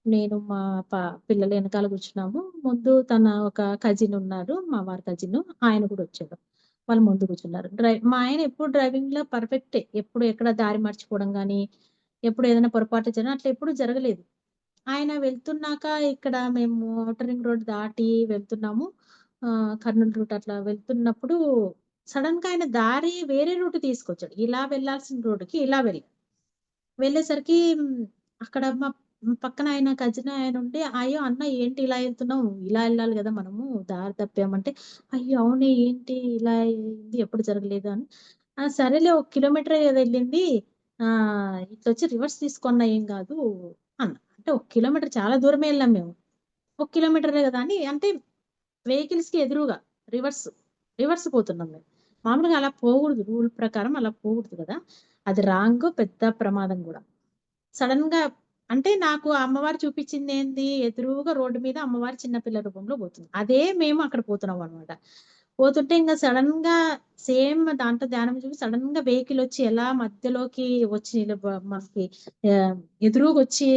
నేను మా ప పిల్లలు ఎనకాల కూర్చున్నాము. ముందు తన ఒక కజిన్ ఉన్నారు. మా వారి కజిన్. ఆయన కూడా వచ్చాడు. వాళ్ళు ముందు కూర్చున్నారు. మా ఆయన ఎప్పుడు డ్రైవింగ్‌లో పర్ఫెక్టే. ఎప్పుడు ఎక్కడ దారి మర్చిపోవడం గాని, ఎప్పుడు ఏదైనా పొరపాట్లు చేయడం అట్లా ఎప్పుడు జరగలేదు. ఆయన వెళ్తున్నాక ఇక్కడ మేము ఔటర్ రింగ్ రోడ్ దాటి వెళ్తున్నాము. కర్నూల్ రూట్ అట్లా వెళ్తున్నప్పుడు సడెన్‌గా ఆయన దారి వేరే రూట్ తీసుకొచ్చాడు. ఇలా వెళ్ళాల్సిన రోడ్డుకి ఇలా వెళ్ళాడు. వెళ్ళేసరికి అక్కడ పక్కన ఆయన కజిన్ ఆయనుండి, "అయ్యో! అన్న ఏంటి ఇలా ఎళ్తున్నావు? ఇలా ఎళ్ళాలి గదా! మనము దారి తప్పామంటే." "అయ్యో! అవునే ఏంటి ఇలా అయింది ఎప్పుడు జరగలేదు" అని. "ఆ! సరేలే ఒక కిలోమీటరే గదా! ఎళ్ళింది. ఇట్లొచ్చి రివర్స్ తీసుకో అన్న ఏం గాదు" అన్నా. అంటే ఒక కిలోమీటర్ చాలా దూరమే ఎళ్ళాం మేము. ఒక కిలోమీటరే గదా! అని అంటే వెహికల్స్‌కి ఎదురుగా రివర్స్, రివర్స్ పోతున్నాం మేము. మామూలుగా అలా పోగూడదు. రూల్ ప్రకారం అలా పోగూడదు గదా! అది రాంగ్ పెద్ద ప్రమాదం గూడా. సడెన్‌గా అంటే నాకు ఆ అమ్మవారు చూపించిందేంది, ఎదురుగా రోడ్డు మీద అమ్మవారు చిన్న పిల్ల రూపంలో పోతుంది. అదే మేము అక్కడ పోతున్నామనమాట. పోతుంటే ఇంగ సడెన్‌గా సేమ్ దాంట్లో ధ్యానం చూపి సడెన్‌గా వెహికలొచ్చి ఎలా మధ్యలోకి వచ్చి మనకి ఆహ్, ఎదురుగొచ్చి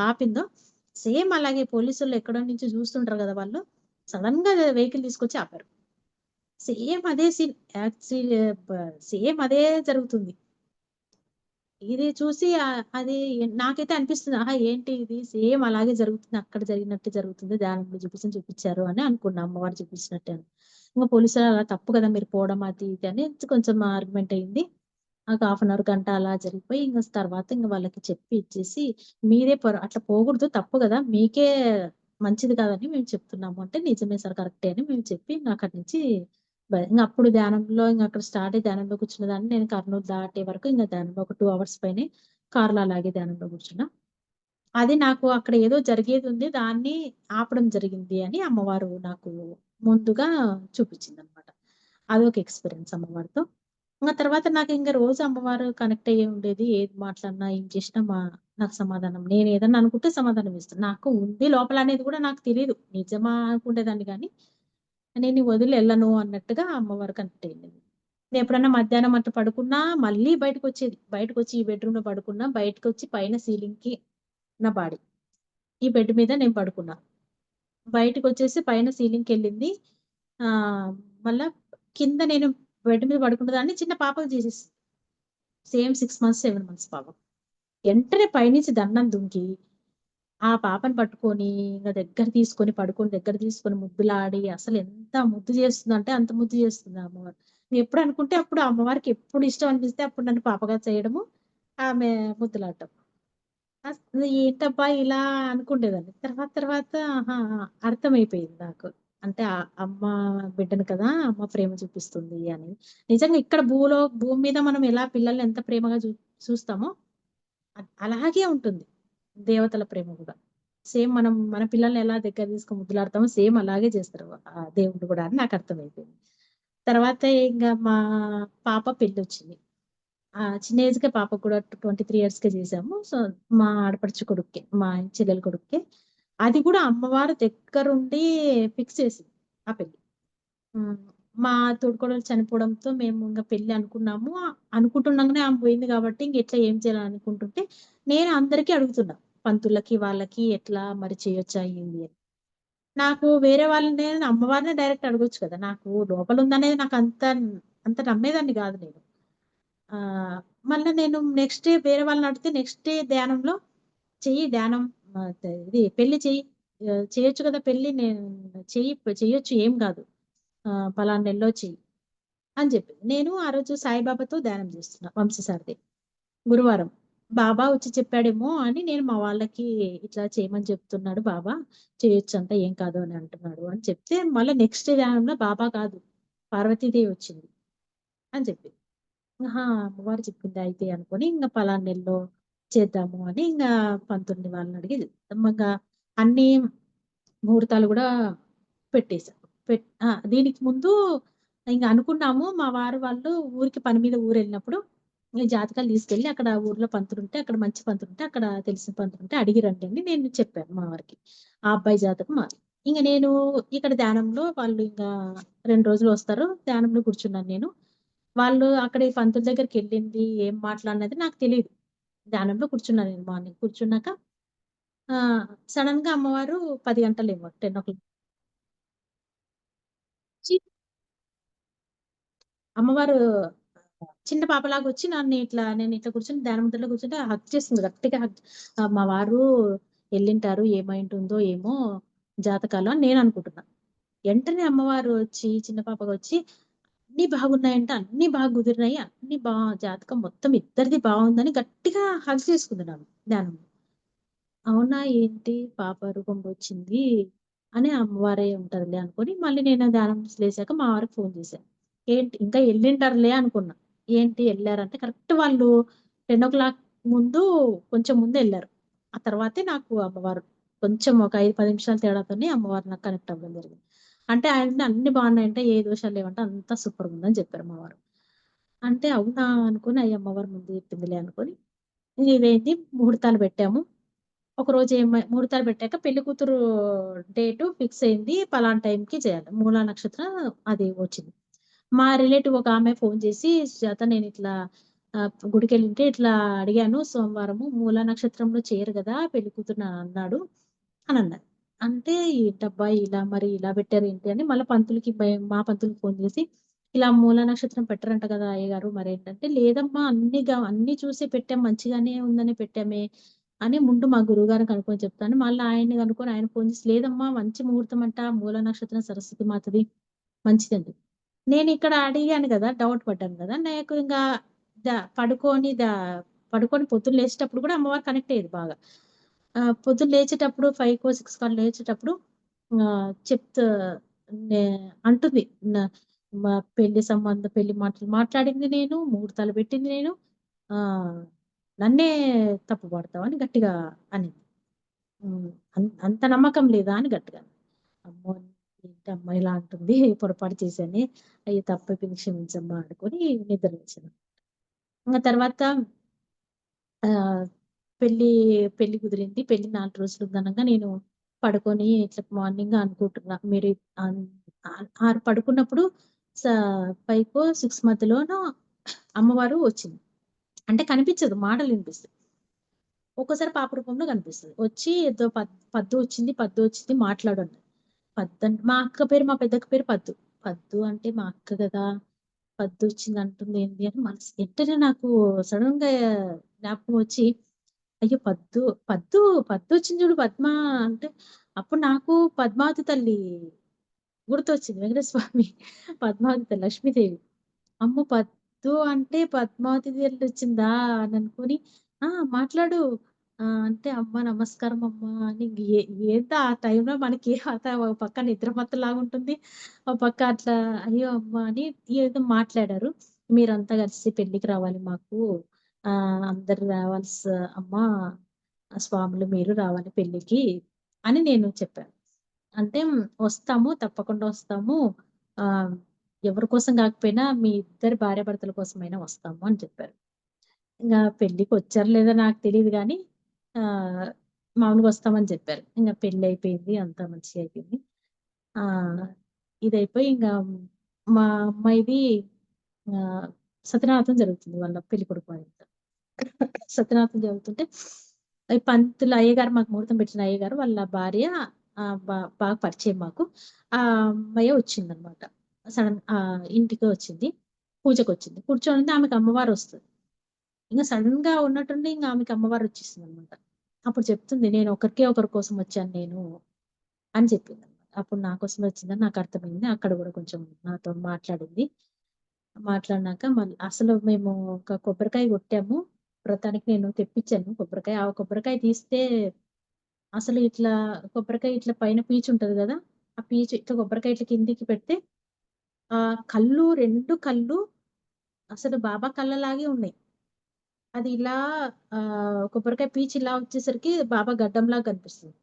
ఆపిందో, సేమ్ అలాగే పోలీసోళ్ళు ఎక్కడో నుంచి చూస్తుంటారు గదా! వాళ్ళు. సడెన్‌గా వెహికల్ తీసుకొచ్చి ఆపారు. సేమ్ అదే సీన్ సేమ్ అదే జరుగుతుంది. ఇది చూసి అది నాకైతే అనిపిస్తుంది. ఆహా! ఏంటి ఇది సేమ్ అలాగే జరుగుతుంది. అక్కడ జరిగినట్టే జరుగుతుంది. ధ్యానంలో చూపిచ్చారు అని అనుకున్నా. అమ్మవారు చూపించినట్టే అని. ఇంగ పోలీసులు అలా తప్పు కదా! మీరు పోవడం అది ఇది అని కొంచెం ఆర్గ్యుమెంట్ అయింది. ఒక హాఫ్ అన్ అవర్, గంట అలా జరిగిపోయి తర్వాత వాళ్ళకి చెప్పి ఇచ్చేసి మీరే అట్లా పోకూడదు తప్పు గదా! మీకే మంచిది కాదని మేము చెప్తున్నాము అంటే, నిజమే సార్ కరెక్టే అని మేము చెప్పి ఇంగ అక్కడి నుంచి ఇంగ అప్పుడు ధ్యానంలో అక్కడ స్టార్ట్ అయ్యి ధ్యానంలో కూర్చున్నదాన్ని నేను కర్నూలు దాటే వరకు ఇంగ ధ్యానంలో ఒక 2 అవర్స్ పైనే కార్‌లో అలాగే ధ్యానంలో కూర్చున్నా. అది నాకు అక్కడ ఏదో జరిగేదుంది. దాన్ని ఆపడం జరిగింది అని అమ్మవారు నాకు ముందుగా చూపించిందనమాట. అదొక ఎక్స్‌పీరియన్స్ అమ్మవారితో. తర్వాత నాకింక రోజు అమ్మవారు కనెక్ట్ అయ్యే ఉండేది. ఏది మాట్లాడినా, ఏం చేసినా నాకు సమాధానం. నేనేదన్నా అనుకుంటే సమాధానం ఇస్తుంది. నాకు ఉంది లోపల అనేది కూడా నాకు తెలీదు. నిజమా అనుకునేదాన్ని గానీ, నేను వదిలి ఎళ్ళను అన్నట్టుగా అమ్మవారు కనెక్ట్ అయింది. నేనెప్పుడన్నా మధ్యాహ్నం అట్లా పడుకున్నా మళ్ళీ బయటకొచ్చేది. బయటకొచ్చి ఈ బెడ్‌రూమ్‌లో పడుకున్నా, బయటకొచ్చి పైన సీలింగ్‌కి నా బాడీ. ఈ బెడ్ మీద నేను పడుకున్నా. బయటకొచ్చేసి పైన సీలింగ్‌కెళ్ళింది. ఆహ్, మళ్ళా కింద నేను బెడ్ మీద పడుకున్న దాన్ని చిన్న పాపకి చేసేసింది. సేమ్ 6 మంత్స్, 7 మంత్స్ పాప. వెంటనే పైనుంచి దండం దుంకి, ఆ పాపని పట్టుకొని దగ్గర తీసుకొని పడుకొని దగ్గర తీసుకొని ముద్దులాడి అసలు ఎంత ముద్దు చేస్తుందంటే అంత ముద్దు చేస్తుంది అమ్మవారు. నేను ఎప్పుడు అనుకుంటే అప్పుడు అమ్మవారికి ఎప్పుడు ఇష్టం అనిపిస్తే అప్పుడు నన్ను పాపగా చేయడము, ఆమె ముద్దులాడటం. అసలు ఏంటబ్బా ఇలా అనుకుండేదాన్ని. తర్వాత తర్వాత ఆహా! అర్థమైపోయింది నాకు. అంటే అమ్మ బిడ్డను కదా! అమ్మ ప్రేమ చూపిస్తుంది అని. నిజంగా ఇక్కడ భూమి మీద మనం ఎలా పిల్లల్ని ఎంత ప్రేమగా చూస్తామో అలాగే ఉంటుంది దేవతల ప్రేమ గూడా. సేమ్ మనం మన పిల్లల్ని ఎలా దగ్గర తీసుకొని ముద్దులాడతామో సేమ్ అలాగే చేస్తారు దేవుడు గూడా అని నాకర్థమైపోయింది. తర్వాత ఇంగ మా పాప పెళ్లొచ్చింది. చిన్న ఏజ్‌కే పాపకు కూడా 23 ఇయర్స్‌కే చేశాము. సో, మా ఆడపడుచు కొడుక్కే, మా చెల్లెలు కొడుక్కే. అది కూడా అమ్మవారు దగ్గరుండి ఫిక్స్ చేసింది ఆ పెళ్లి. హ్మ్. మా తోడికోడలు చనిపోవడంతో మేము ఇంగ పెళ్లి అనుకున్నాము. అనుకుంటుండగానే ఆమె పోయింది కాబట్టి ఇంగెట్లా ఏం చేయాలని అనుకుంటుంటే, నేను అందరికీ అడుగుతున్నా. పంతులకి, వాళ్ళకి ఎట్లా మరి చేయొచ్చా ఏంది అని. నాకు వేరే వాళ్ళని అమ్మవారినే డైరెక్ట్ అడగొచ్చు కదా! నాకు లోపలుందనేది అంత నమ్మేదాన్ని గాదు నేను. ఆహ్, మళ్ళా నేను నెక్స్ట్ డే వేరే వాళ్ళని అడిగితే నెక్స్ట్ డే ధ్యానంలో చెయ్యి ధ్యానం ఇది పెళ్లి చెయ్యి. చేయొచ్చు కదా! పెళ్లి చెయ్యి చెయ్యొచ్చు ఏం గాదు. పలానా నెలలో చెయ్యి అని చెప్పింది. నేను ఆ రోజు సాయిబాబాతో ధ్యానం చేస్తున్నా వంశసారథి. గురువారం. బాబా వచ్చి చెప్పాడేమో అని నేను మా వాళ్ళకి ఇట్లా చేయమని చెప్తున్నాడు బాబా. చేయొచ్చంట ఏం కాదు అని అంటున్నాడు అని చెప్తే, మళ్ళా నెక్స్ట్ డే ధ్యానంలో బాబా కాదు పార్వతీదేవి వచ్చింది అని చెప్పింది. ఆహా! అమ్మవారు చెప్పిందా అయితే అనుకోని ఇంగ పలానా నెలలో చేద్దాము అని పంతుల్ని వాళ్ళని అడిగి ఇంగ అన్ని ముహూర్తాలు గూడా పెట్టేసా. దీనికి ముందు అనుకున్నాము. మా వారు వాళ్ళు ఊరికి పని మీద ఊరెళ్ళినప్పుడు ఈ జాతకాలు తీసుకెళ్ళి అక్కడ ఊర్లో పంతులుంటే అక్కడ మంచి పంతులుంటే అక్కడ తెలిసిన పంతులుంటే అడిగి రండి అని నేను చెప్పాను మా వారికి. ఆ అబ్బాయి జాతకం మాది. నేను ఇక్కడ ధ్యానంలో వాళ్ళు 2 రోజులు వస్తారు. ధ్యానంలో కూర్చున్నాను నేను. వాళ్ళు అక్కడ ఈ పంతులు దగ్గరికెళ్ళింది, ఏం మాట్లాడినది నాకు తెలీదు. ధ్యానంలో కూర్చున్నా నేను మార్నింగ్. కూర్చున్నాక సడెన్‌గా అమ్మవారు 10 గంటలేమో 10:00 వచ్చి అమ్మవారు చిన్న పాపలాగొచ్చి నేనిట్లా కూర్చొని ధ్యాన ముద్రలో కూర్చుంటే హగ్ చేస్తుంది. గట్టిగా మా వారు ఎళ్ళింటారు. ఏమైంటుందో ఏమో జాతకాలు అని నేననుకుంటున్నా. ఎంటనే అమ్మవారు వచ్చి చిన్న పాపగా వచ్చి అన్నీ బాగున్నాయంట. అన్నీ బాగా కుదిరినాయి. అన్నీ జాతకం మొత్తం ఇద్దరిది బావుందని గట్టిగా హగ్ చేసుకుంది నన్ను ధ్యానంలో. అవునా! ఏంటి పాప రూపంలో వచ్చింది అని అమ్మవారే ఉంటదిలే అనుకోని, మళ్ళీ నేను ధ్యానం నుంచి లేసాక మా వారికి ఫోను చేశా. ఏంటి ఇంకా ఎళ్ళింటారులే అనుకున్నా. ఏంటి ఎళ్లారంటే కరెక్ట్ వాళ్ళు 10:00 ముందు కొంచెం ముందెళ్లారు. ఆ తర్వాతే నాకు అమ్మవారు కొంచెం ఒక 5, 10 నిమిషాల తేడాతోనే అమ్మవారు నాకు కనెక్ట్ అవ్వడం జరిగింది. అంటే ఆయన అన్ని బావున్నాయంట, ఏ దోషాలు లేవంట, అంతా సూపర్‌గుందని చెప్పారు మా వారు. అంటే అవునా! అనుకోని అమ్మవారు ముందు చెప్పిందిలే అనుకోని, ఇదైంది ముహూర్తాలు పెట్టాము. ఒకరోజు ముహూర్తాలు పెట్టాక పెళ్లి కూతురు డేటు ఫిక్స్ అయింది. పలానా టైంకి చేయాలి. మూలా నక్షత్రం అది వచ్చింది. మా రిలేటివ్ ఒక ఆమె ఫోను చేసి, "సుజాత నేనిట్లా గుడికెళ్ళింటే ఇట్లా అడిగాను సోమవారము మూలా నక్షత్రంలో చేయరు గదా! పెళ్లి కూతురిని అన్నాడు" అనన్నది. అంటే ఏంటబ్బా! ఇలా పెట్టారేంటి అని మళ్ళా మా పంతులుకి ఫోను చేసి, "ఇలా మూలా నక్షత్రం పెట్టరంట కదా! అయ్యగారు మరేంటంటే" "లేదమ్మా అన్నీ చూసే పెట్టాం. మంచిగానే ఉందనే పెట్టామే" అని ముందు మా గురువుగారిని కనుక్కొని చెప్తాను. మళ్ళా ఆయన్ని కనుక్కొని ఆయన ఫోను చేసి, "లేదమ్మా మంచి ముహూర్తం అంట. మూలా నక్షత్రం సరస్వతి మాతది మంచిదండి." నేనిక్కడ అడిగాను గదా! డౌట్ పడ్డాను గదా! నాకు ద పడుకొని ద పడుకొని పొద్దున్న లేచేటప్పుడు గూడా అమ్మవారు కనెక్ట్ అయ్యేది బాగా. పొద్దున్న లేచేటప్పుడు 5కో, 6కో లేచేటప్పుడు చెప్తా నే అంటుంది. న మా పెళ్లి మాటలు మాట్లాడింది నేను, ముహూర్తాలు పెట్టింది నేను. ఆహ్, నన్నే తప్పు పడతావు అని గట్టిగా అనింది. హ్మ్. అంత నమ్మకం లేదా అని గట్టిగా. అమ్మో! ఏంటమ్మా ఇలా అంటుంది. పొరపాటు చేశానే. అయ్యో! తప్పైపోయింది క్షమించమ్మా అనుకోని నిద్రలేచాను. ఇంగ తర్వాత ఆహ్, పెళ్లి పెళ్లి కుదిరింది. పెళ్లి 4 రోజులు ఉందనంగా నేను పడుకొని ఇట్లా మార్నింగ్ అనుకుంటున్నా. మీరు అన్ పడుకున్నప్పుడు స 5కో, 6 మధ్యలోనో అమ్మవారు వచ్చింది. అంటే కనిపించదు. మాటలు వినిపిస్తాయి. ఒక్కోసారి పాప రూపంలో కనిపిస్తది. వచ్చి ఏదో పద్దు వచ్చింది మాట్లాడు అన్నది. మా అక్క పేరు, మా పెద్దక్క పేరు పద్దు. పద్దు అంటే మా అక్క గదా! పద్దొచ్చిందంటుంది ఏంది అని మనసు వెంటనే నాకు సడెన్‌గా జ్ఞాపకం వచ్చి, అయ్యో! పద్దు పద్దొచ్చింది చూడు పద్మ అంటే, అప్పుడు నాకు పద్మావతి తల్లి గుర్తొచ్చింది. వెంకటేశ్వర స్వామి పద్మావతి తల్లి లక్ష్మీదేవి. అమ్మో! పద్దు అంటే పద్మావతి తల్లొచ్చిందా అని అనుకోని, ఆ! మాట్లాడు అంటే, అమ్మ నమస్కారం అమ్మ అని ఏందో ఆ టైంలో మనకి ఒక పక్క నిద్రమత్తులాగా ఉంటుంది. ఒక పక్క అట్లా అయ్యో! అమ్మ అని ఏదో మాట్లాడారు. మీరంతా కలిసి పెళ్ళికి రావాలి మాకు. అందరూ అమ్మ స్వాములు మీరు రావాలి పెళ్ళికి అని నేను చెప్పాను. అంటే వస్తాము. తప్పకుండా వస్తాము. ఆహ్, ఎవరి కోసం గాకపోయినా మీ ఇద్దరి భార్యాభర్తల కోసమైనా వస్తాము అని చెప్పారు. ఇంగ పెళ్ళికొచ్చారో లేదో నాకు తెలీదు గానీ ఆహ్, మామూలుగా వస్తామని చెప్పారు. ఇంగ పెళ్లయిపోయింది. అంతా మంచిగా అయిపోయింది. ఆహ్, ఇదయిపోయి మా అమ్మాయిది ఆహ్, సత్యనారాయణ జరుగుతుంది వాళ్ళ పెళ్ళికొడుకు వాళ్ళ ఇంట్లో. సత్యనారాయణ జరుగుతుంటే ఈ పంతులు అయ్యగారు మాకు ముహూర్తం పెట్టిన అయ్యగారు వాళ్ళ భార్య బాగా పరిచయం మాకు. ఆ అమ్మాయే వచ్చిందనమాట. ఇంటికి వచ్చింది. పూజకొచ్చింది. కూర్చోనుంది ఆమెకి అమ్మవారొస్తది. ఇంగ సడెన్‌గా ఉన్నట్టుండి ఇంగ ఆమెకి అమ్మవారొచ్చేసిందనమాట. అప్పుడు చెప్తుంది నేను ఒకరికే ఒకరి కోసం వచ్చాను నేను అని చెప్పిందనమాట. అప్పుడు నా కోసమే వచ్చిందని నాకర్థమైంది. అక్కడ గూడా కొంచెం నాతో మాట్లాడింది. మాట్లాడినాక అసలు మేము ఒక కొబ్బరికాయ కొట్టాము. వ్రతానికి నేను తెప్పిచ్చాను కొబ్బరికాయ. ఆ కొబ్బరికాయ తీస్తే అసలు ఇట్లా కొబ్బరికాయ ఇట్లా పైన పీచుంటది గదా! ఆ పీచు ఇట్లా కొబ్బరికాయ ఇట్లా కిందికి పెడితే 2 కళ్ళు అసలు బాబా కళ్ళలాగే ఉన్నాయి. అది ఇలా కొబ్బరికాయ పీచు ఇలా వచ్చేసరికి బాబా గడ్డంలాగా కనిపిస్తుంది.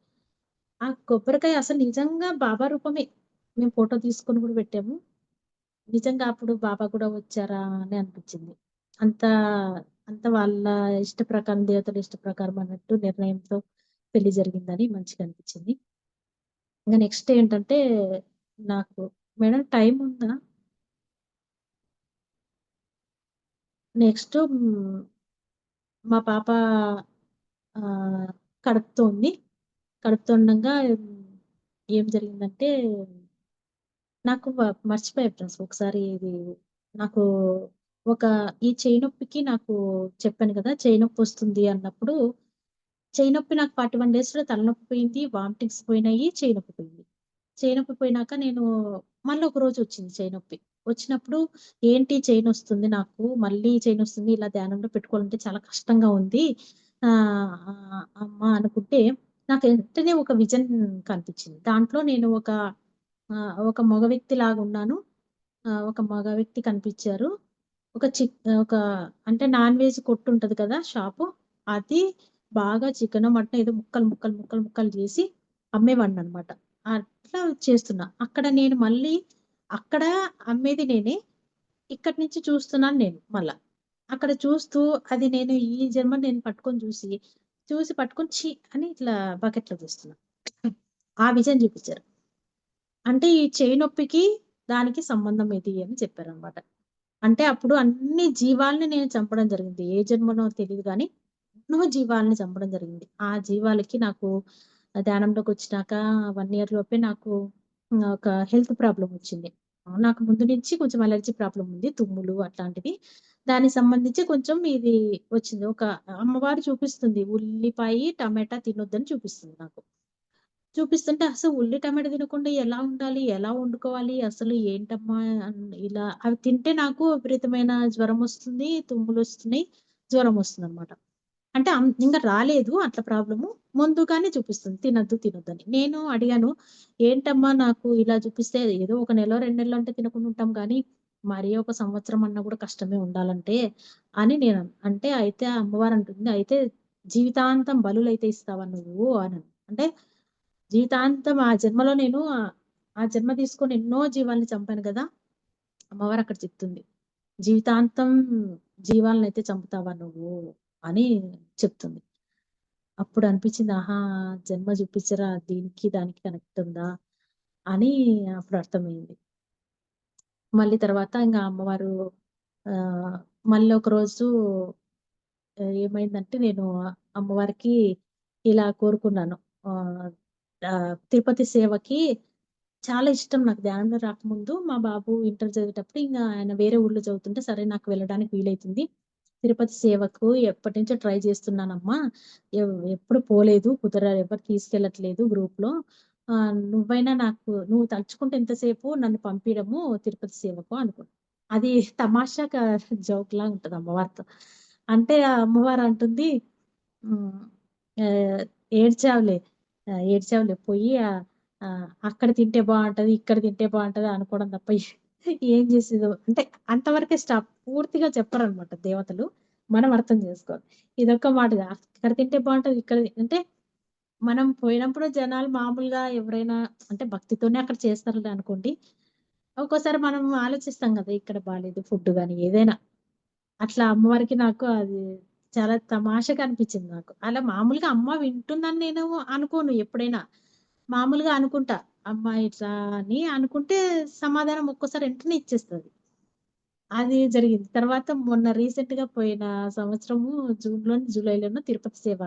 ఆ కొబ్బరికాయ అసలు నిజంగా బాబా రూపమే. మేము ఫోటో తీసుకొని గూడా పెట్టాము. నిజంగా అప్పుడు బాబా కూడా వచ్చారా అని అనిపిచ్చింది. అంత అంత వాళ్ళ ఇష్ట ప్రకారం దేవతల ఇష్ట ప్రకారం అన్నట్టు నిర్ణయంతో పెళ్లి జరిగిందని మంచిగా అనిపిచ్చింది. ఇంక నెక్స్ట్ ఏంటంటే నాకు మేడం టైమ్ ఉందా? నెక్స్ట్ మా పాప ఆహ్, కడుపుతో ఉంది. కడుపుతో ఉండంగా ఏం జరిగిందంటే నాకు మర్చిపోయా ఫ్రెండ్స్ ఒకసారి ఇది నాకు ఒక ఈ చెయ్యి నొప్పికి నాకు చెప్పాను కదా! చెయ్యి నొప్పొస్తుంది అన్నప్పుడు, చెయ్యి నొప్పి నాకు 41 డేస్‌లో తలనొప్పి పోయింది, వామిటింగ్స్ పోయినాయి, చెయ్యి నొప్పి పోయింది. చెయ్యి నొప్పి పోయినాక నేను మళ్ళీ ఒక రోజొచ్చింది చెయ్యి నొప్పి. వచ్చినప్పుడు ఏంటి చెయ్యి నొస్తుంది నాకు, మళ్ళీ చెయ్యి నొస్తుంది ఇలా ధ్యానంలో పెట్టుకోవాలంటే చాలా కష్టంగా ఉంది. అమ్మ అనుకుంటే నాకు వెంటనే ఒక విజన్ కనిపించింది. దాంట్లో నేను ఒక మగ వ్యక్తిలాగున్నాను. ఒక మగ వ్యక్తి కనిపిచ్చారు. ఒక అంటే నాన్ వెజ్ కొట్టుంటది కదా! షాపు. అది బాగా చికెనో, మటనో ఏదో ముక్కలు జేసి అమ్మేవాడిననమాట. అట్లా చేస్తున్నా. అక్కడ నేను మళ్ళీ అక్కడ అమ్మేది నేనే. ఇక్కడి నుంచి చూస్తున్నాను నేను మళ్ళా. అక్కడ చూస్తూ అది నేను ఈ జన్మ నేను పట్టుకొని చూసి పట్టుకొని ఛీ! అని ఇట్లా బకెట్‌లో చూస్తున్నా. ఆ విజన్ చూపిచ్చారు. అంటే ఈ చెయ్యి నొప్పికి, దానికి సంబంధం ఇది అని చెప్పారనమాట. అంటే అప్పుడు అన్ని జీవాల్ని నేను చంపడం జరిగింది. ఏ జన్మనో తెలీదు గానీ, ఎన్నో జీవాల్ని చంపడం జరిగింది. ఆ జీవాలకి నాకు ధ్యానంలోకొచ్చినాక 1 ఇయర్ లోపే నాకు ఒక హెల్త్ ప్రాబ్లమ్ వచ్చింది. నాకు ముందు నుంచి కొంచెం అలర్జీ ప్రాబ్లమ్ ఉంది. తుమ్ములు అట్లాంటివి. దానికి సంబంధించి కొంచెం ఇది వచ్చింది. ఒక అమ్మవారు చూపిస్తుంది. ఉల్లిపాయి, టమాటా తినొద్దని చూపిస్తుంది నాకు. చూపిస్తుంటే అసలు ఉల్లి, టమాటా తినకుండా ఎలా ఉండాలి? ఎలా వండుకోవాలి? అసలు ఏంటమ్మా ఇలా అవి తింటే నాకు విపరీతమైన జ్వరమొస్తుంది, తుమ్ములొస్తున్నాయి, జ్వరమొస్తుందనమాట. అంటే ఇంగ రాలేదు అట్లా ప్రాబ్లము. ముందుగానే చూపిస్తుంది తినొద్దని. నేను అడిగాను, "ఏంటమ్మా నాకు ఇలా చూపిస్తే ఏదో ఒక నెలో, 2 నెలలు అంటే తినకుండా ఉంటాం గానీ, మరీ ఒక సంవత్సరం అన్నా గూడా కష్టమే ఉండాలంటే" అని అంటే అయితే ఆ అమ్మవారంటుంది, "అయితే జీవితాంతం బలులైతే ఇస్తావా నువ్వు" అంటే జీవితాంతం ఆ జన్మలో నేను ఆ జన్మ తీసుకొని ఎన్నో జీవాల్ని చంపాను గదా! అమ్మవారక్కడ చెప్తుంది. జీవితాంతం జీవాలనైతే చంపుతావా నువ్వు అని చెప్తుంది. అప్పుడు అనిపించింది ఆహా! జన్మ చూపించరా దీనికి దానికి కనెక్ట్ ఉందా అని అప్పుడు అర్థమైంది. మళ్ళీ తర్వాత ఇంగ అమ్మవారు ఆహ్, మళ్ళీ ఒకరోజు ఏమైందంటే నేను అమ్మవారికి ఇలా కోరుకున్నాను. ఆహ్, తిరుపతి సేవకి చాలా ఇష్టం నాకు ధ్యానంలో రాకముందు. మా బాబు ఇంటర్ చదివేటప్పుడు ఆయన వేరే ఊర్లో చదువుతుంటే, సరే నాకు వెళ్ళడానికి వీలైతుంది. తిరుపతి సేవకు ఎప్పటినుంచో ట్రై చేస్తున్నానమ్మా. ఎప్పుడు పోలేదు. ఎవరు తీసుకెళ్ళట్లేదు గ్రూప్‌లో. నువ్వైనా నువ్వు తలుచుకుంటే ఎంతసేపు నన్ను పంపియడము తిరుపతి సేవకు అనుకున్నా. అది తమాషాగా జోక్‌లా ఉంటది అమ్మవారితో. అంటే ఆ అమ్మవారు అంటుంది హ్మ్. ఆహ్, ఏడ్చావులే. ఏడ్చావులే పోయి అక్కడ తింటే బావుంటది, ఇక్కడ తింటే బావుంటది అనుకోవడం తప్ప ఏం చేసేదో అంటే అంతవరకే స్టాప్. పూర్తిగా చెప్పరనమాట దేవతలు. మనం అర్థం చేసుకోవాలి. ఇదొక్క మాటగా అక్కడ తింటే బావుంటది, అంటే మనం పోయినప్పుడు జనాలు మామూలుగా ఎవరైనా అంటే భక్తితోనే అక్కడ చేస్తారులే అనుకోండి. ఒక్కోసారి మనం ఆలోచిస్తాం గదా! ఇక్కడ బాలేదు ఫుడ్ గాని ఏదైనా. అట్లా అమ్మవారికి నాకు అది చాలా తమాషాగా అనిపించింది నాకు. అలా మామూలుగా అమ్మ వింటుందని నేను అనుకోను ఎప్పుడైనా. మామూలుగా అనుకుంటా. అమ్మ ఇట్లా అని అనుకుంటే సమాధానం ఒక్కోసారి వెంటనే ఇచ్చేస్తది. అది జరిగింది. తర్వాత మొన్న రీసెంట్‌గా పోయిన సంవత్సరము జూలైలోనో తిరుపతి సేవ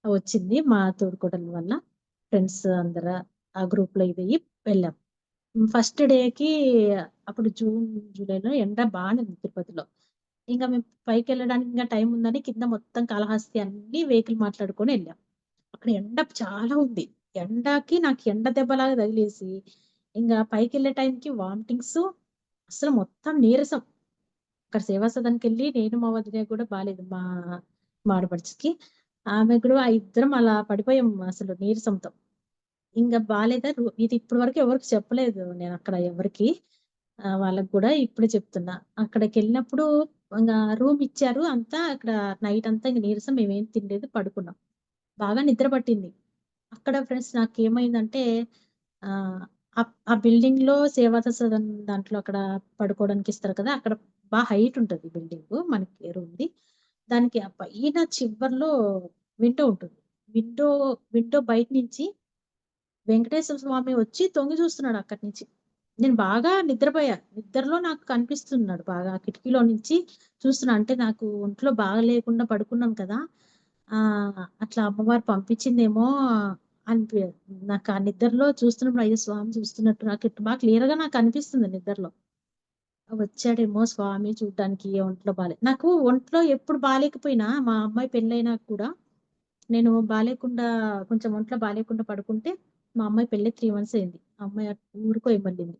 వచ్చింది. మా తోడికోడలి వల్ల. ఫ్రెండ్స్ అందరు ఆ గ్రూప్‌లో ఇదయ్యి వెళ్ళాం. ఫస్ట్ డేకి అప్పుడు జూలైలో ఎండ బానే ఉంది తిరుపతిలో. మేము పైకెళ్ళడానికి టైం ఉందని కింద మొత్తం కాళహస్తి అన్ని వెహికల్ మాట్లాడుకొని ఎళ్ళాం. అక్కడ ఎండ చాలా ఉంది. ఎండకి నాకు ఎండ దెబ్బలాగా తగిలేసి, పైకెళ్ళే టైంకి వామిటింగ్సు అసలు మొత్తం నీరసం. అక్కడ సేవా సదన్‌కెళ్ళి నేను మా వదిన కూడా బాలేదు. మా ఆడపడుచుకి. ఆమె కూడా ఇద్దరం అలా పడిపోయాం అసలు నీరసంతో. బాలేదా ఇది ఇప్పటి వరకు ఎవరికీ చెప్పలేదు నేనక్కడ ఎవరికీ. వాళ్ళకి గూడా ఇప్పుడే చెప్తున్నా. అక్కడికెళ్ళినప్పుడు రూమ్ ఇచ్చారు. అంతా అక్కడ నైట్ అంతా నీరసం మేమేం తినలేదు పడుకున్నాం. బాగా నిద్ర పట్టింది. అక్కడ ఫ్రెండ్స్ నాకేమైందంటే ఆహ్, ఆ బిల్డింగ్‌లో సేవా సదన్ దాంట్లో అక్కడ పడుకోవడానికి ఇస్తారు కదా! అక్కడ హైట్ ఉంటది బిల్డింగు. మనకి రూమ్‌ది. దానికి ఆ పైన చివర్లో విండో ఉంటుంది. విండో విండో బయట నుంచి వెంకటేశ్వర స్వామి వచ్చి తొంగి చూస్తున్నాడు అక్కడి నుంచి. నేను బాగా నిద్రపోయా. నిద్రలో నాకు కనిపిస్తున్నాడు బాగా. కిటికీలో నుంచి చూస్తున్నా. అంటే నాకు ఒంట్లో బాగా లేకుండా పడుకున్నాను కదా! అట్లా అమ్మవారు పంపించిందేమో అనిపి నాకు ఆ నిద్రలో చూస్తున్నప్పుడు అయ్యో! స్వామి చూస్తున్నట్టు బాగా క్లియర్‌గా నాకు కనిపిస్తుంది నిద్రలో. వచ్చాడేమో స్వామి చూడ్డానికి ఒంట్లో నాకు ఒంట్లో ఎప్పుడు బాలేకపోయినా మా అమ్మాయి పెళ్లయినాక కూడా నేను కొంచెం ఒంట్లో బాలేకుండా పడుకుంటే, మా అమ్మాయి పెళ్ళై 3 మంత్స్ అయింది. ఆ అమ్మాయి ఊరికో ఎళ్ళింది.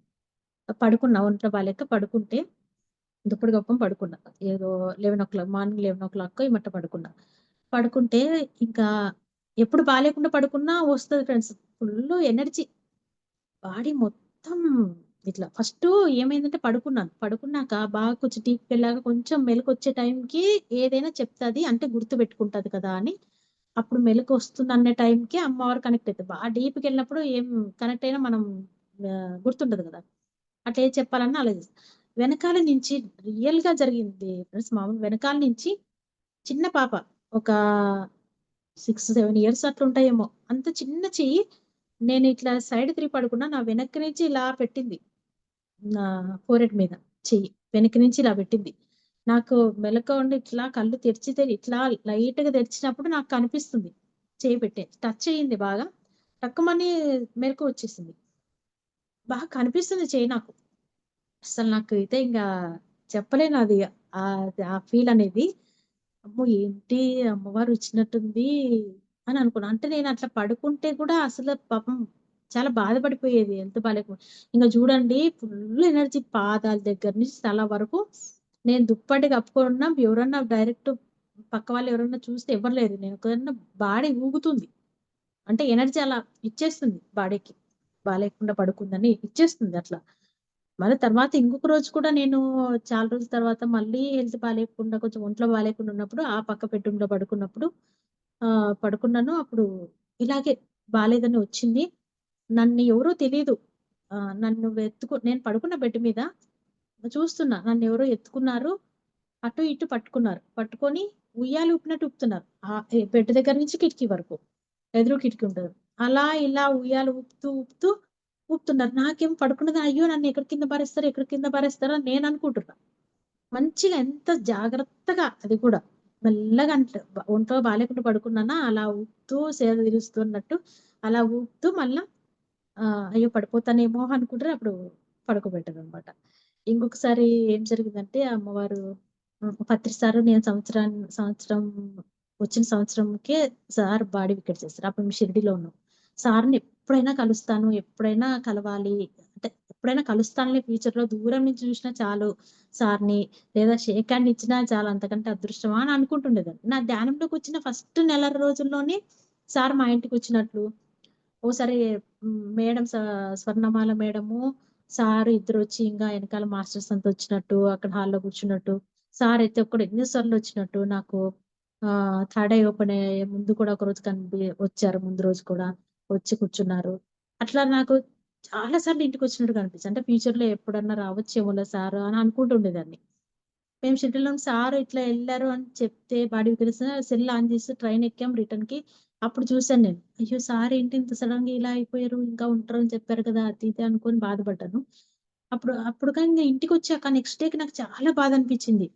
పడుకున్నా ఒంట్లో బాలేక పడుకుంటే, దుప్పటి కప్పుకొని పడుకున్నా. ఏదో 11:00 మార్నింగ్ 11:00కో ఏమట్ట పడుకున్నా. పడుకుంటే ఇంకా ఎప్పుడు బాలేకుండా పడుకున్నా వస్తది ఫ్రెండ్స్. Full energy. బాడీ మొత్తం ఇట్లా ఫస్టు ఏమైందంటే పడుకున్నాను. పడుకున్నాక బాగా కొంచెం డీప్‌గెళ్ళాక కొంచెం మెలుకువొచ్చే టైంకి ఏదైనా చెప్తది. అంటే గుర్తుపెట్టుకుంటది కదా! అని అప్పుడు మెలుకువొస్తుందనే టైంకి అమ్మవారు కనెక్ట్ అయితది. బాగా డీప్‌గెళ్ళినప్పుడు ఏం కనెక్ట్ అయినా మనం గుర్తుండదు గదా! అట్లా ఏది చెప్పాలన్నా అలా చేస్తా. వెనకాల నుంచి రియల్‌గా జరిగింది ఫ్రెండ్స్ మామూలు వెనకాల నుంచి చిన్న పాప ఒక 6, 7 ఇయర్స్ అట్లుంటాయేమో. అంత చిన్న చెయ్యి నేనిట్లా సైడ్ తిరిగి పడుకున్నా. నా వెనక్కి నుంచి ఇలా పెట్టింది. నా ఫోరెహెడ్ మీద చెయ్యి. వెనక నుంచి ఇలా పెట్టింది. నాకు మెలకువ ఉండి ఇట్లా కళ్ళు ఇట్లా లైట్‌గా తెరిచినప్పుడు నాకు కనిపిస్తుంది. చెయ్యి టచ్ అయ్యింది బాగా. టక్కుమని మెలుకువొచ్చేసింది. బాగా కనిపిస్తుంది చెయ్యి నాకు. అసలు నాకు అయితే చెప్పలేనది. ఆ ఫీలనేది. అమ్మో! ఏంటి అమ్మవారు వచ్చినట్టుంది అని అనుకున్నా. అంటే నేనట్లా పడుకుంటే కూడా అసలు పాపం చాలా బాధపడిపోయేది. హెల్త్ బాలేకపో చూడండి ఫుల్ ఎనర్జీ పాదాల దగ్గర నుంచి తల వరకు నేను దుప్పటి కప్పుకున్నా ఎవరన్నా డైరెక్ట్ పక్క వాళ్ళు ఎవరన్నా చూస్తే ఎవ్వరు లేరు. నేను ఒక్కదాన్నే బాడీ ఊగుతుంది. అంటే ఎనర్జీ అలా ఇచ్చేస్తుంది బాడీకి. బాలేకుండా పడుకుందని ఇచ్చేస్తుంది అట్లా. మళ్ళీ తర్వాత ఇంకొక రోజు కూడా నేను చాలా రోజుల తర్వాత మళ్ళీ హెల్త్ బాలేకుండా కొంచెం ఒంట్లో బాలేకుండా ఉన్నప్పుడు ఆ పక్క బెడ్‌రూమ్‌లో పడుకున్నప్పుడు పడుకున్నాను. అప్పుడు ఇలాగే బాలేదని వచ్చింది. నన్ను ఎవరో తెలీదు. నన్ను నేను పడుకున్న బెడ్ మీద చూస్తున్నా. నన్నెవరో ఎత్తుకున్నారు. అటు ఇటు పట్టుకున్నారు. పట్టుకొని ఉయ్యాల ఊపినట్టు ఊపుతున్నారు. బెడ్ దగ్గర నుంచి కిటికీ వరకు. ఎదురు కిటికీ ఉంటది. అలా ఇలా ఉయ్యాల ఊపుతున్నారు. నాకేమో పడుకున్నది అయ్యో! నన్ను ఎక్కడ కింద పారేస్తారో అని నేననుకుంటున్నా. మంచిగా ఎంత జాగ్రత్తగా అది కూడా. మెల్లగా ఒంట్లో బాలేకుండా పడుకున్నానా అలా ఊపుతూ సేద తీరుస్తున్నట్టు అలా ఊపుతూ మళ్ళా అయ్యో! పడిపోతానేమో అనుకుంటే అప్పుడు పడుకోబెట్టరనమాట. ఇంకొకసారి ఏం జరిగిందంటే అమ్మవారు ప్రతిసారి నేను సంవత్సరం వచ్చిన సంవత్సరంకే సార్ బాడీ వికెట్ చేస్తారు. అప్పుడు మేము షిరిడీలో ఉన్నాం. సార్‌ని ఎప్పుడైనా కలుస్తాను, ఎప్పుడైనా కలవాలి అంటే ఎప్పుడైనా కలుస్తానులే ఫ్యూచర్‌లో దూరం నుంచి చూసినా చాలు సార్‌ని లేదా షేక్ హ్యాండ్ ఇచ్చినా చాలు అంతకంటే అదృష్టమా అని అనుకుంటుండేదాన్ని. నా ధ్యానంలోకొచ్చిన ఫస్ట్ నెల రోజుల్లోనే సార్ మా ఇంటికొచ్చినట్లు ఓసారి మేడం స్వర్ణమాల మేడము, సారు ఇద్దరొచ్చి ఇంగా ఎనకాల మాస్టర్స్ అంతా వచ్చినట్టు, అక్కడ హాల్‌లో కూర్చున్నట్టు, సారయితే ఒక్కడు ఎన్ని సార్లొచ్చినట్టు నాకు థర్డ్ ఐ ఓపెన్ అయ్యే ముందు కూడా ఒకరోజు వచ్చారు ముందు రోజు కూడా. వచ్చి కూర్చున్నారు. అట్లా నాకు చాలా సార్లు ఇంటికొచ్చినట్టుగా అనిపించింది. అంటే ఫ్యూచర్‌లో ఎప్పుడన్నా రావచ్చేమోలే సారు అని అనుకుంటుండేదాన్ని. మేము షిరిడీలో సారు ఇట్లా ఎళ్లారు అని చెప్తే బాడీ తెలిసిన సెల్ ఆన్ చేసి ట్రైన్ ఎక్కాం రిటర్న్‌కి. అప్పుడు చూసాను నేను. అయ్యో! సార్ ఏంటి ఇంత సడెన్‌గా ఇలా అయిపోయారు. ఇంకా ఉంటారని చెప్పారు కదా! అది ఇది అనుకోని బాధపడ్డాను. అప్పుడు కానీ ఇంటికొచ్చాక నెక్స్ట్ డేకి నాకు చాలా బాధ అనిపించింది.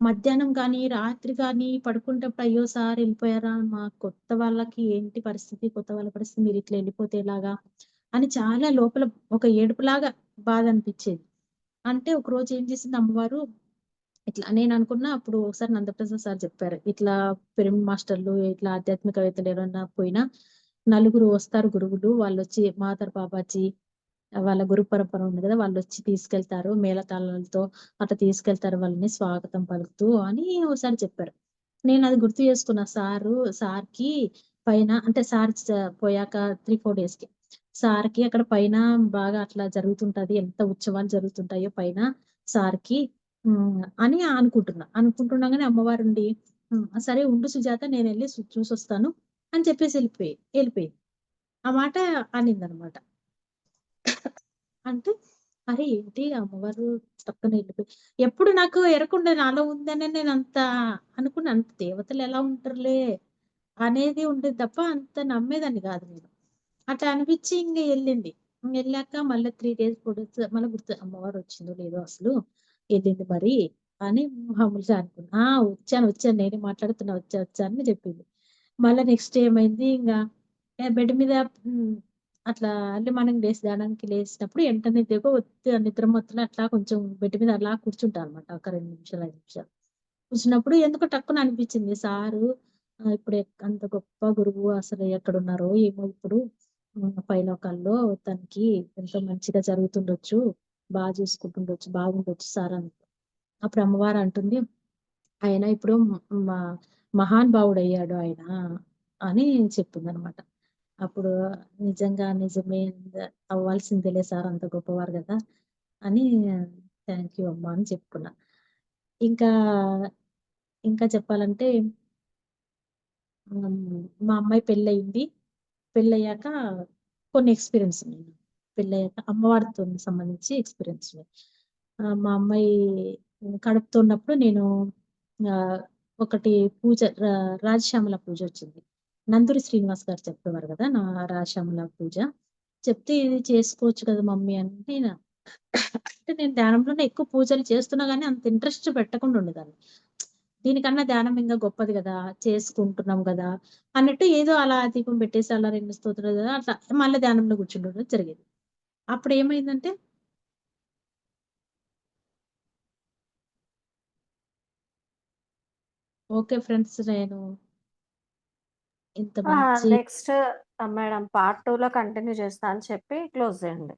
మధ్యాహ్నం గానీ, రాత్రి గానీ పడుకునేటప్పుడు అయ్యో! సార్ ఎళ్ళిపోయారా? మా కొత్త వాళ్ళకి ఏంటి పరిస్థితి? కొత్త వాళ్ళ పరిస్థితి మీరిట్లా ఎళ్ళిపోతే ఎలాగా? అని చాలా లోపల ఒక ఏడుపులాగా బాధ అనిపించేది. అంటే ఒకరోజు ఏం చేసింది అమ్మవారు ఇట్లా నేననుకున్నా అప్పుడు ఒకసారి నందప్రసాద్ సార్ చెప్పారు. ఇట్లా పిరమిడ్ మాస్టర్‌లు, ఇట్లా ఆధ్యాత్మికవేత్తలు ఎవరన్నా పోయినా నలుగురు వస్తారు గురువులు. వాళ్ళొచ్చి మాతర్ బాబాజీ వాళ్ళ గురు పరంపర ఉంది గదా! వాళ్ళొచ్చి తీసుకెళ్తారు. మేళతాళాలతో అట్లా తీసుకెళ్తారు వాళ్ళని స్వాగతం పలుకుతూ అని ఓసారి చెప్పారు. నేనది గుర్తు చేసుకున్నా. సార్‌కి పైన అంటే సార్ పోయాక 3, 4 డేస్‌కి. సార్‌కి అక్కడ పైన బాగా అట్లా జరుగుతుంటది. ఎంత ఉత్సవాలు జరుగుతుంటాయో పైన సార్‌కి అని అనుకుంటున్నా. అనుకుంటుండగానే అమ్మవారుండి సరే ఉండు సుజాత నేనెళ్లి చూసొస్తాను అని చెప్పేసి ఎళ్ళిపోయింది. ఆ మాట అనిందనమాట. అంటే అరే! ఏంటి అమ్మవారు టక్కన ఎళ్ళిపోయి ఎప్పుడు నాకు ఎరకుండే నాలో ఉందనే నేనంత అనుకున్నా. అంత దేవతలు ఎలా ఉంటారులే అనేది ఉండేది తప్ప అంత నమ్మేదాన్ని గాదు నేను. అట్లా అనిపిచ్చి ఇంగ ఎళ్ళింది. ఎళ్ళాక మళ్ళా 3 డేస్, 4 డేస్ మళ్ళా అమ్మవారొచ్చిందో లేదో అసలు ఎళ్ళింది మరి అని మామూలుగా అనుకున్నా. వచ్చాను. నేనే మాట్లాడుతున్నా వచ్చా అని చెప్పింది. మళ్ళా నెక్స్ట్ ఏమైంది ఇంగ బెడ్ మీద హ్మ్. అట్లా ఎర్లీ మార్నింగ్ ధ్యానానికి లేసినప్పుడు ఎంటనే నిద్ర మత్తులో అట్లా కొంచెం బెడ్ మీద అలా కూర్చుంటా అనమాట. ఒక 2 నిమిషాలు, 5 నిమిషాలు. కూర్చున్నప్పుడు ఎందుకో టక్కున అనిపించింది సారు ఇప్పుడు అంత గొప్ప గురువు అసలు ఎక్కడున్నారో ఏమో ఇప్పుడు పైలోకాల్లో తనకి ఎంతో మంచిగా జరుగుతుండొచ్చు. బాగుండొచ్చు సార్ అని. అప్పుడు అమ్మవారు అంటుంది, "ఆయన ఇప్పుడు మ మహానుభావుడయ్యాడు ఆయన" అని చెప్పిందనమాట. అప్పుడు నిజంగా నిజమే అవ్వాల్సిందేలే సార్ అంత గొప్పవారు గదా! అని థాంక్ యూ అమ్మా అని చెప్పుకున్నా. ఇంకా, ఇంకా చెప్పాలంటే మా అమ్మాయి పెళ్లయింది. పెళ్లయ్యాక కొన్ని ఎక్స్‌పీరియన్స్ ఉన్నాయి. పెళ్లయ్యాక అమ్మవారితోని సంబంధించి ఎక్స్‌పీరియన్స్ ఉన్నాయి. మా అమ్మాయి కడుపుతో ఉన్నప్పుడు నేను ఆహ్, ఒకటి పూజ రాజశ్యామల పూజొచ్చింది. నందూరి శ్రీనివాస్ గారు చెప్పేవారు గదా! రాజశ్యామల పూజ. చెప్తే ఇది చేసుకోవచ్చు కదా మమ్మీ అంటే అంటే నేను ధ్యానంలోనే ఎక్కువ పూజలు చేస్తున్నా గానీ అంత ఇంట్రెస్ట్ పెట్టకుండా ఉండేదాన్ని. దీనికన్నా ధ్యానం ఇంగా గొప్పది గదా! చేసుకుంటున్నాం గదా! అన్నట్టు ఏదో అలా దీపం పెట్టేసి అలా 2 స్తోత్రాలు అట్లా మళ్ళా ధ్యానంలో కూర్చుండడం జరిగేది. అప్పుడేమైందంటే ఓకే ఫ్రెండ్స్ నేను ఇంత మంచి నెక్స్ట్ మేడం పార్ట్ 2లో కంటిన్యూ చేస్తా అని చెప్పి క్లోజ్ చేయండి.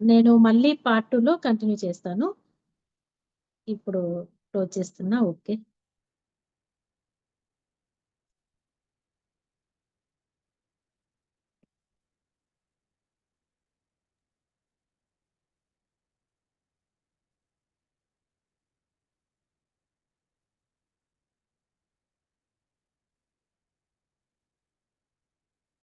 నేను మళ్ళీ పార్ట్ 2లో కంటిన్యూ చేస్తాను. ఇప్పుడు క్లోజ్ చేస్తున్నా. ఓకే.